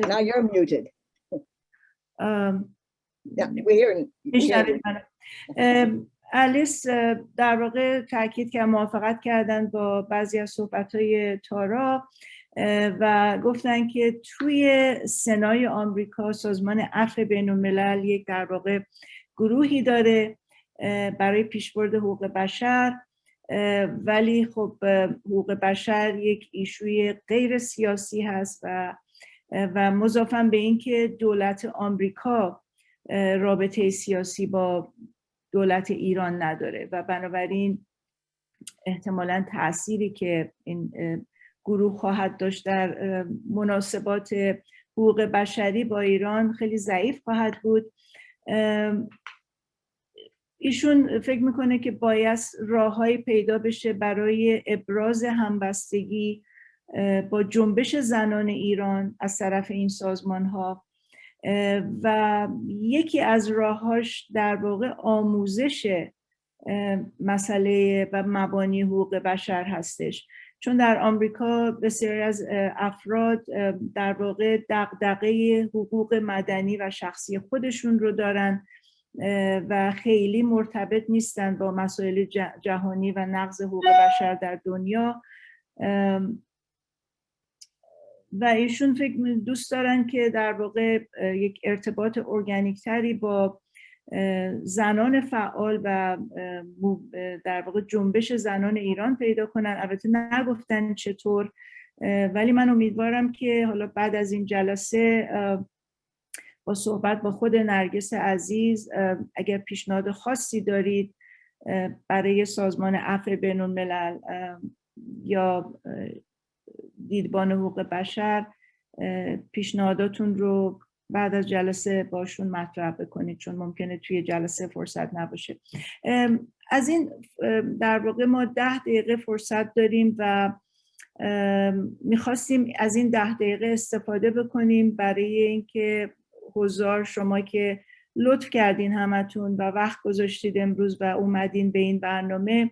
Now you're muted. Yeah, we're الیس در واقع تاکید که موافقت کردن با بعضی از صحبت‌های تارا و گفتن که توی سنای آمریکا سازمان عفو بین‌الملل یک در واقع گروهی داره برای پیشبرد حقوق بشر، ولی خب حقوق بشر یک ایشوی غیر سیاسی هست و مضافاً به این که دولت آمریکا رابطه سیاسی با دولت ایران نداره و بنابراین احتمالاً تأثیری که این گروه خواهد داشت در مناسبات حقوق بشری با ایران خیلی ضعیف خواهد بود. ایشون فکر میکنه که باید راههایی پیدا بشه برای ابراز همبستگی با جنبش زنان ایران از طرف این سازمان ها و یکی از راههاش در واقع آموزش مسئله و مبانی حقوق بشر هستش، چون در آمریکا بسیاری از افراد در واقع دغدغه حقوق مدنی و شخصی خودشون رو دارن و خیلی مرتبط نیستن با مسائل جهانی و نقض حقوق بشر در دنیا و ایشون دوست دارن که در واقع یک ارتباط ارگانیک تری با زنان فعال و در واقع جنبش زنان ایران پیدا کنن. البته نگفتن چطور، ولی من امیدوارم که حالا بعد از این جلسه با صحبت با خود نرگس عزیز اگر پیشنهاد خاصی دارید برای سازمان عفو بین‌الملل یا دیدبان حقوق بشر پیشنهاداتون رو بعد از جلسه باشون مطرح بکنید، چون ممکنه توی جلسه فرصت نباشه. از این در واقع ما 10 دقیقه فرصت داریم و میخواستیم از این 10 دقیقه استفاده بکنیم برای اینکه حضار، شما که لطف کردین همتون و وقت گذاشتید امروز و اومدین به این برنامه،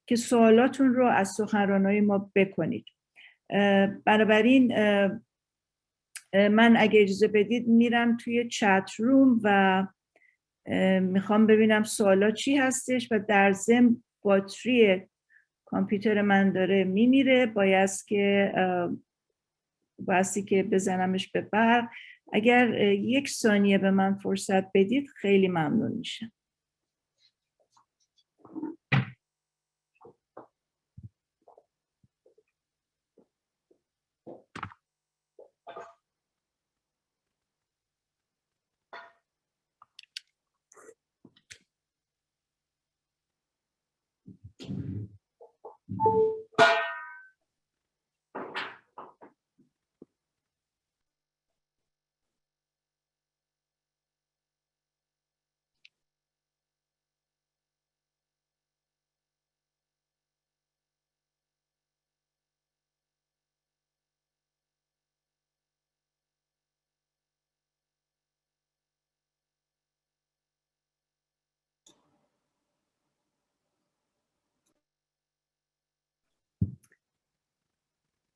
که سوالاتون رو از سخنرانای ما بکنید. بنابراین من اگه اجازه بدید میرم توی چت روم و میخوام ببینم سوالات چی هستش و در ضمن باتری کامپیوتر من داره میمیره، بایستی که بزنمش به برق. اگر 1 ثانیه به من فرصت بدید خیلی ممنون میشم.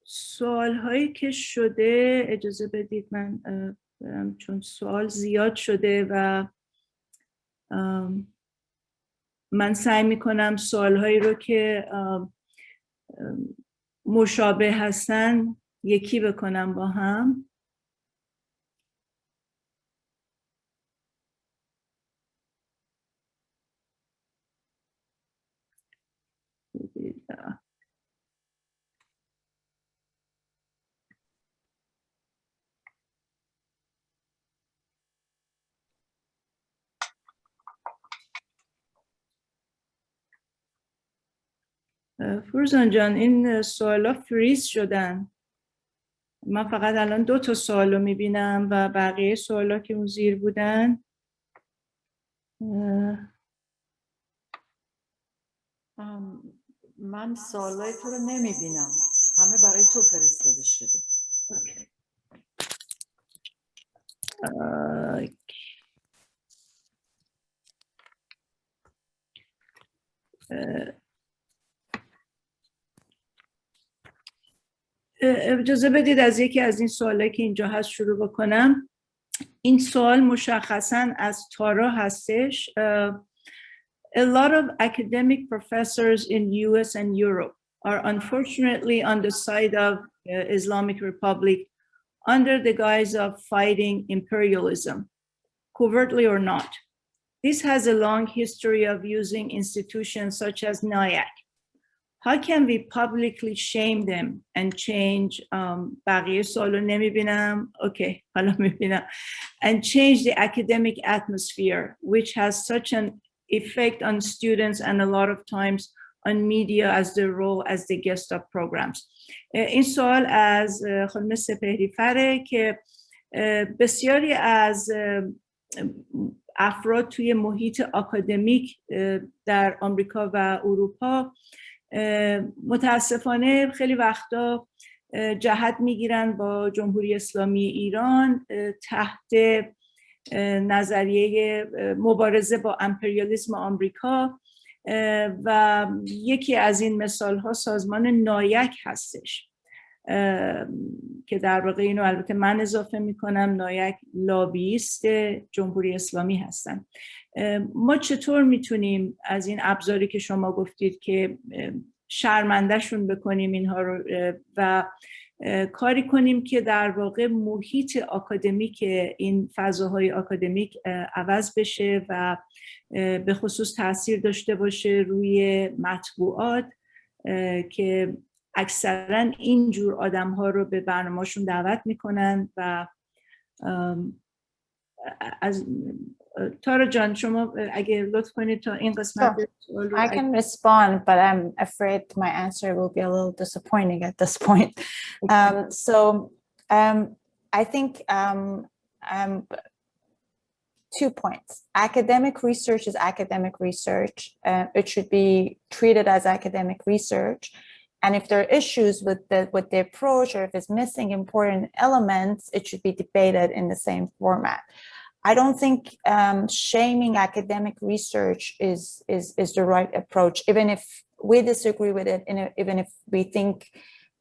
سوال هایی که شده، اجازه بدید من برم، چون سوال زیاد شده و من سعی میکنم سوال هایی رو که مشابه هستن یکی بکنم با هم. فروزان جان، این سوالا فریز شدن. من فقط الان 2 تا سوال رو میبینم و بقیه سوالا که اون زیر بودن من سوالای تو رو نمیبینم، همه برای تو فرستاده شده. اجازه بدید از یکی از این سوالایی که اینجا هست شروع بکنم. این سوال مشخصاً از تارا هستش. A lot of academic professors in US and Europe are unfortunately on the side of Islamic Republic under the guise of fighting imperialism, covertly or not. This has a long history of using institutions such as NIAC. How can we publicly shame them and change بقیه سوالو نمیبینم. Okay, حالا میبینم. And change the academic atmosphere, which has such an effect on students and a lot of times on media as their role as the guest of programs. این سوال از خانم سپهری فره که بسیاری از افراد توی محیط آکادمیک در آمریکا و اروپا متاسفانه خیلی وقتا جهت میگیرن با جمهوری اسلامی ایران تحت نظریه مبارزه با امپریالیسم آمریکا و یکی از این مثال ها سازمان نایک هستش که در واقع اینو البته من اضافه میکنم، نایک لابیست جمهوری اسلامی هستن. ما چطور میتونیم از این ابزاری که شما گفتید که شرمندهشون بکنیم اینها رو و کاری کنیم که در واقع محیط آکادمیک، این فضاهای آکادمیک عوض بشه و به خصوص تاثیر داشته باشه روی مطبوعات که اکثرا اینجور آدم ها رو به برنامه‌شون دعوت میکنن و از تارا جان شما اگه لطف کنید تا این قسمت I can respond, but I'm afraid my answer will be a little disappointing at this point. I think 2 points. Academic research is academic research. It should be treated as academic research. And if there are issues with the approach, or if it's missing important elements, it should be debated in the same format. I don't think shaming academic research is the right approach, even if we disagree with it, and even if we think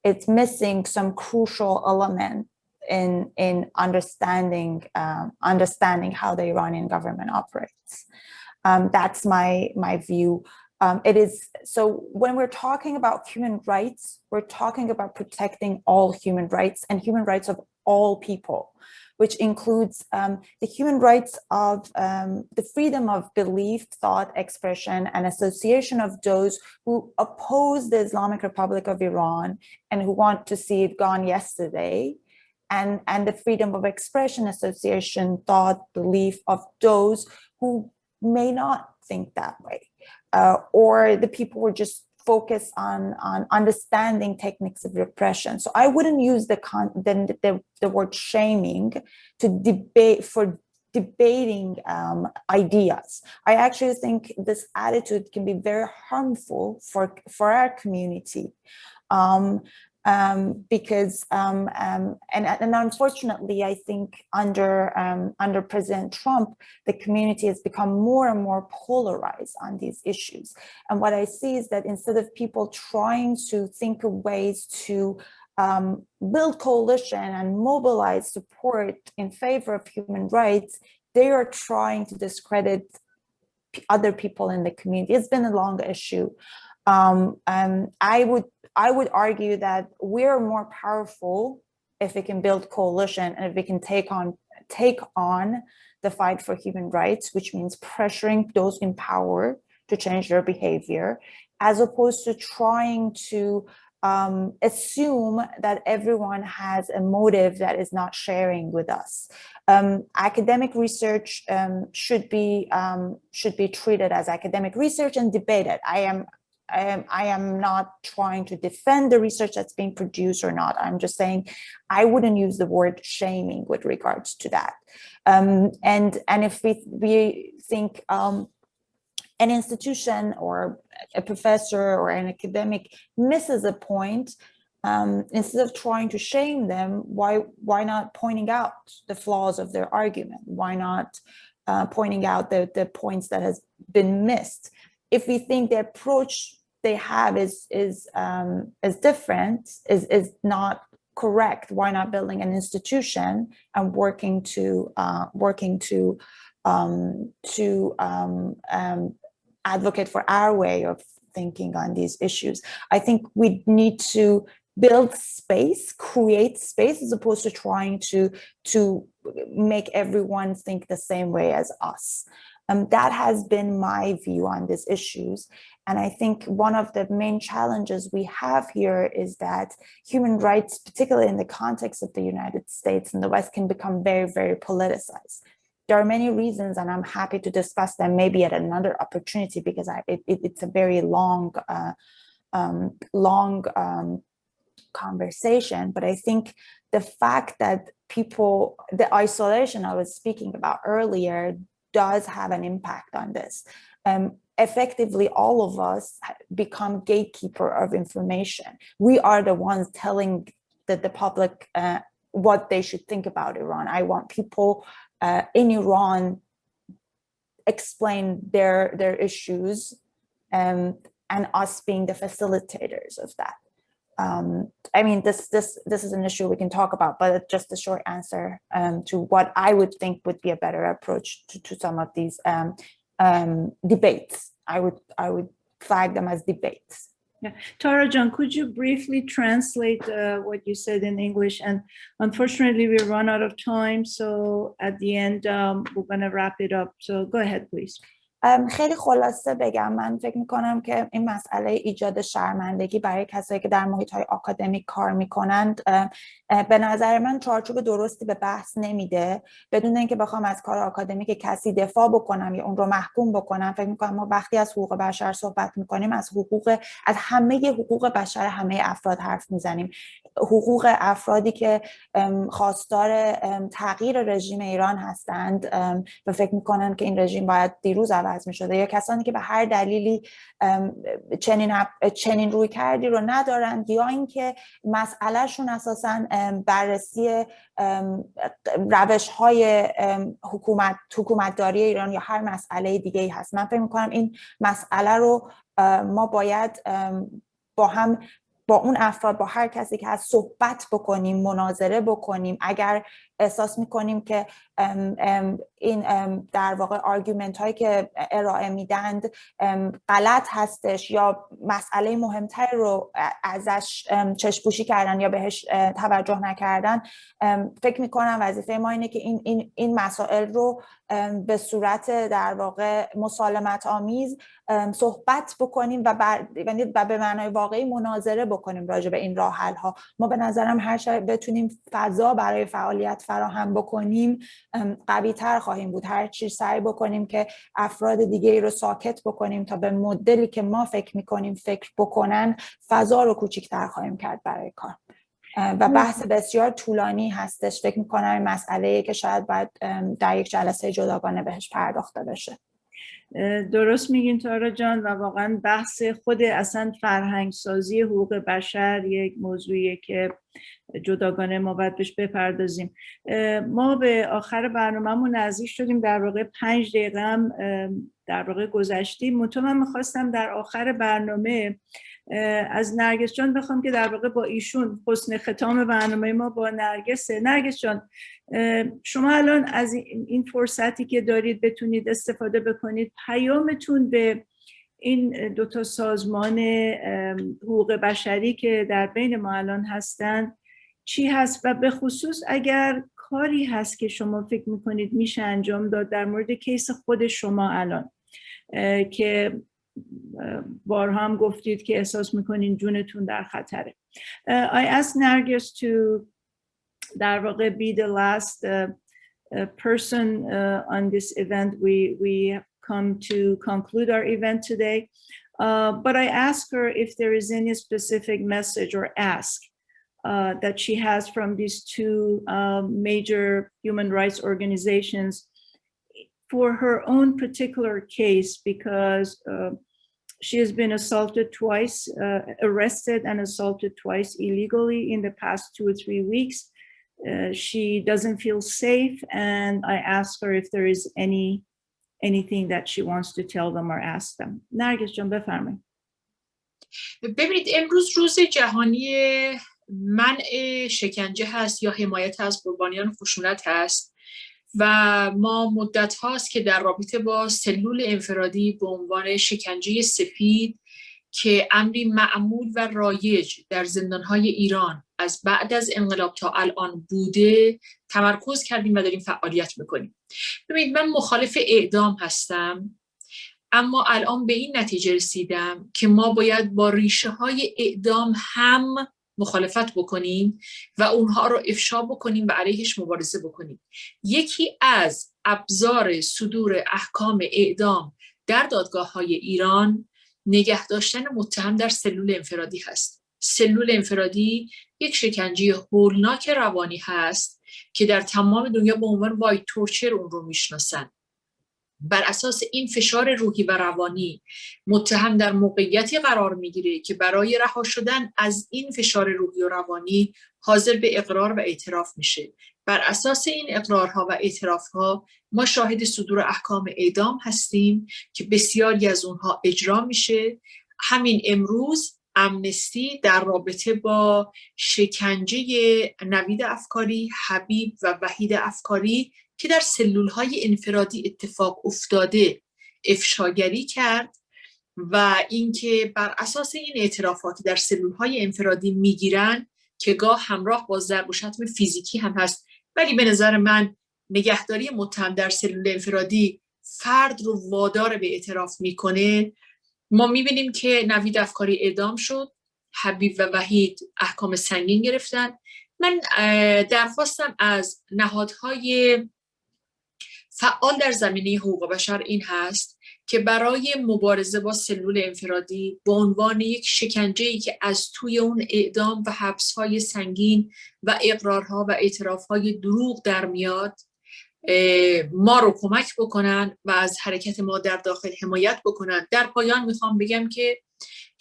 it's missing some crucial element in understanding how the Iranian government operates. That's my view. It is so when we're talking about human rights, we're talking about protecting all human rights and human rights of all people, which includes the human rights of the freedom of belief, thought, expression, and association of those who oppose the Islamic Republic of Iran and who want to see it gone yesterday, and the freedom of expression, association, thought, belief of those who may not think that way, or the people who are just focused on understanding techniques of repression. So I wouldn't use the word shaming to debating ideas. I actually think this attitude can be very harmful for our community. Because and unfortunately, I think under President Trump, the community has become more and more polarized on these issues. And what I see is that instead of people trying to think of ways to build coalition and mobilize support in favor of human rights, they are trying to discredit other people in the community. It's been a long issue. I would argue that we're more powerful if we can build coalition and if we can take on the fight for human rights, which means pressuring those in power to change their behavior, as opposed to trying to assume that everyone has a motive that is not sharing with us. Academic research should be treated as academic research and debated. I am not trying to defend the research that's being produced or not. I'm just saying I wouldn't use the word shaming with regards to that. And if we think an institution or a professor or an academic misses a point, instead of trying to shame them, why not pointing out the flaws of their argument? Why not pointing out the points that has been missed? If we think the approach they have is different, is not correct, why not building an institution and working to advocate for our way of thinking on these issues? I think we need to build space, create space, as opposed to trying to make everyone think the same way as us. That has been my view on these issues. And I think one of the main challenges we have here is that human rights, particularly in the context of the United States and the West, can become very, very politicized. There are many reasons, and I'm happy to discuss them maybe at another opportunity, because it's a very long conversation. But I think the fact that the isolation I was speaking about earlier does have an impact on this. Effectively, all of us become gatekeeper of information. We are the ones telling the public what they should think about Iran. I want people in Iran explain their issues, and us being the facilitators of that. I mean, this is an issue we can talk about, but just a short answer to what I would think would be a better approach to some of these debates. I would flag them as debates. Yeah. Tara John, could you briefly translate what you said in English? And unfortunately, we run out of time. So at the end, we're going to wrap it up. So go ahead, please. خیلی خلاصه بگم، من فکر میکنم که این مسئله ایجاد شرمندگی برای کسایی که در محیط‌های آکادمیک کار میکنند به نظر من چارچوب درستی به بحث نمیده. بدون اینکه بخوام از کار آکادمیک کسی دفاع بکنم یا اون رو محکوم بکنم، فکر میکنم ما وقتی از حقوق بشر صحبت میکنیم از همه حقوق بشر همه افراد حرف میزنیم. حقوق افرادی که خواستار تغییر رژیم ایران هستند و فکر میکنن که این رژیم باید دیروز عوض میشده، یا کسانی که به هر دلیلی چنین روی کردی رو ندارند، یا اینکه مسئلهشون اساساً بررسی روش‌های حکومتداری ایران یا هر مسئله دیگه‌ای هست. من فکر می‌کنم این مسئله رو ما باید با اون افراد، با هر کسی که هست صحبت بکنیم، مناظره بکنیم. اگر احساس میکنیم که این در واقع آرگومنت هایی که ارائه میدند غلط هستش یا مسئله مهمتر رو ازش چشم‌پوشی کردن یا بهش توجه نکردن، فکر میکنم وظیفه ما اینه که این مسائل رو به صورت در واقع مسالمت آمیز صحبت بکنیم و به معنای واقعی مناظره بکنیم راجع به این راه حل ها. ما به نظرم هر چقدر بتونیم فضا برای فعالیت فراهم بکنیم قوی تر خواهیم بود. هر چی سعی بکنیم که افراد دیگه رو ساکت بکنیم تا به مدلی که ما فکر میکنیم فکر بکنن، فضا رو کوچیک‌تر خواهیم کرد برای کار. و بحث بسیار طولانی هستش. فکر میکنم این مسئله‌ای که شاید باید در یک جلسه جداگانه بهش پرداخته بشه. درست میگین تارا جان، و واقعا بحث خود اصلا فرهنگ سازی حقوق بشر یک موضوعیه که جداگانه ما باید بهش بپردازیم. ما به آخر برنامه‌مون نزدیک شدیم، در واقع 5 دقیقه هم در واقع گذشتیم. من میخواستم در آخر برنامه از نرگس جان بخوام که در واقع با ایشون حسن ختام برنامه ما با نرگسه. نرگس جان، شما الان از این فرصتی که دارید بتونید استفاده بکنید، پیامتون به این 2 سازمان حقوق بشری که در بین ما الان هستن چی هست؟ و به خصوص اگر کاری هست که شما فکر میکنید میشه انجام داد در مورد کیس خود شما الان که بارها هم گفتید که احساس میکنین جونتون در خطره. I asked Narges to در واقع be the last person on this event. We come to conclude our event today. But I asked her if there is any specific message or ask that she has from these 2 major human rights organizations for her own particular case, because she has been assaulted twice, arrested and assaulted twice illegally in the past 2 or 3 weeks. She doesn't feel safe, and I asked her if there is anything that she wants to tell them or ask them. نرگس جان بفرمایید. ببینید، امروز روز جهانی منع شکنجه هست یا حمایت از قربانیان خشونت هست و ما مدت هاست که در رابطه با سلول انفرادی به عنوان شکنجه سفید که امری معمول و رایج در زندانهای ایران از بعد از انقلاب تا الان بوده تمرکز کردیم و داریم فعالیت میکنیم. ببینید، من مخالف اعدام هستم، اما الان به این نتیجه رسیدم که ما باید با ریشه های اعدام هم مخالفت بکنیم و اونها رو افشا بکنیم و علیهش مبارزه بکنیم. یکی از ابزار صدور احکام اعدام در دادگاه‌های ایران نگه داشتن متهم در سلول انفرادی هست. سلول انفرادی یک شکنجه هولناک روانی هست که در تمام دنیا به عنوان وایت تورچر اون رو میشناسن. بر اساس این فشار روحی و روانی متهم در موقعیتی قرار میگیره که برای رها شدن از این فشار روحی و روانی حاضر به اقرار و اعتراف میشه. بر اساس این اقرارها و اعترافها ما شاهد صدور احکام اعدام هستیم که بسیاری از اونها اجرا میشه. همین امروز امنستی در رابطه با شکنجه نوید افکاری، حبیب و وحید افکاری که در سلول‌های انفرادی اتفاق افتاده افشاگری کرد و اینکه بر اساس این اعترافات در سلول‌های انفرادی میگیرن که گاه همراه با ضرب و شتم فیزیکی هم هست، ولی به نظر من نگهداری متهم در سلول انفرادی فرد رو وادار به اعتراف میکنه. ما میبینیم که نوید افکاری اعدام شد، حبیب و وحید احکام سنگین گرفتن. من درخواستم از نهادهای فعال در زمینه حقوق بشر این هست که برای مبارزه با سلول انفرادی به عنوان یک شکنجه‌ای که از توی اون اعدام و حبس‌های سنگین و اقرارها و اعتراف‌های دروغ در میاد ما رو کمک بکنن و از حرکت ما در داخل حمایت بکنن. در پایان میخوام بگم که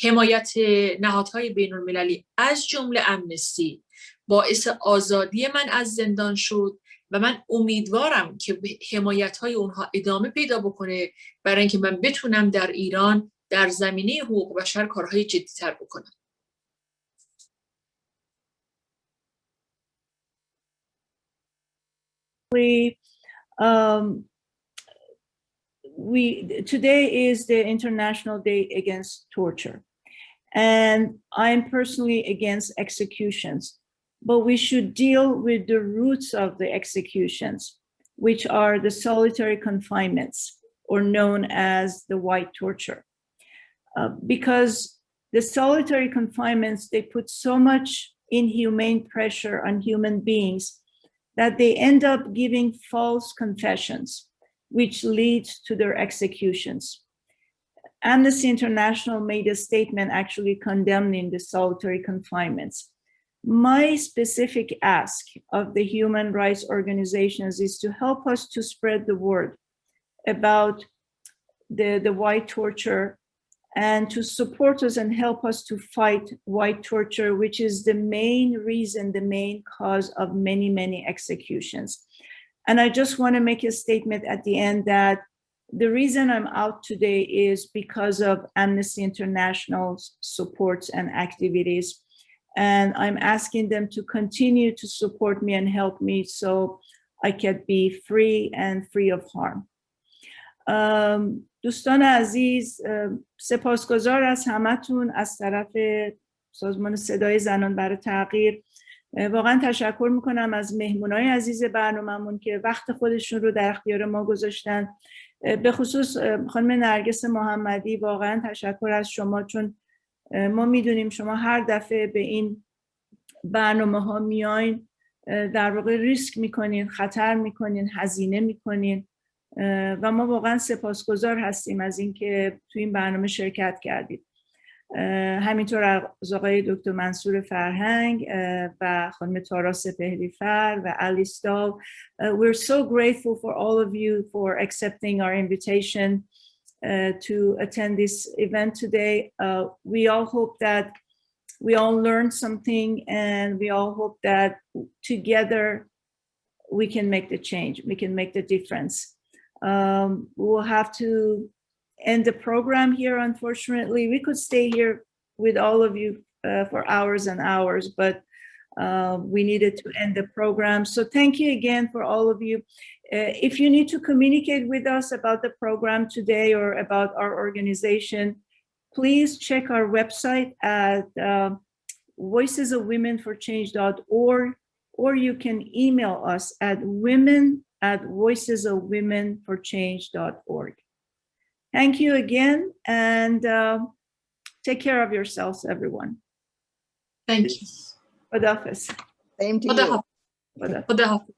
حمایت نهادهای بین‌المللی از جمله امنستی باعث آزادی من از زندان شد و من امیدوارم که حمایت‌های اونها ادامه پیدا بکنه برای اینکه من بتونم در ایران در زمینه حقوق بشر کارهای جدی‌تر بکنم. Today is the International Day Against Torture, and I'm personally against executions, but we should deal with the roots of the executions, which are the solitary confinements, or known as the white torture. Because the solitary confinements, they put so much inhumane pressure on human beings that they end up giving false confessions, which leads to their executions. Amnesty International made a statement actually condemning the solitary confinements. My specific ask of the human rights organizations is to help us to spread the word about the white torture and to support us and help us to fight white torture, which is the main reason, the main cause of many, many executions. And I just want to make a statement at the end that the reason I'm out today is because of Amnesty International's supports and activities. And I'm asking them to continue to support me and help me so I can be free and free of harm. دوستان عزیز، سپاسگزار از همتون از طرف سازمان صدای زنان برای تغییر. واقعا تشکر میکنم از مهمونای عزیز برنامه‌مون که وقت خودشون رو در اختیار ما گذاشتن. به خصوص خانم نرگس محمدی، واقعا تشکر از شما، چون ما میدونیم شما هر دفعه به این برنامه‌ها میاین در واقع ریسک میکنین، خطر میکنین، هزینه میکنین و ما واقعا سپاسگزار هستیم از اینکه تو این برنامه شرکت کردید. همینطور از آقای دکتر منصور فرهنگ و خانم تارا سپهری‌فر و الیس دال. We're so grateful for all of you for accepting our invitation to attend this event today. We all hope that we all learned something, and we all hope that together we can make the change, we can make the difference. We'll have to end the program here, unfortunately. We could stay here with all of you for hours and hours, but we needed to end the program. So thank you again for all of you. If you need to communicate with us about the program today or about our organization, please check our website at voicesofwomenforchange.org, or you can email us at women@voicesofwomenforchange.org. Thank you again, and take care of yourselves, everyone. Thank you. Khudafis. Same to you. خدا حافظ.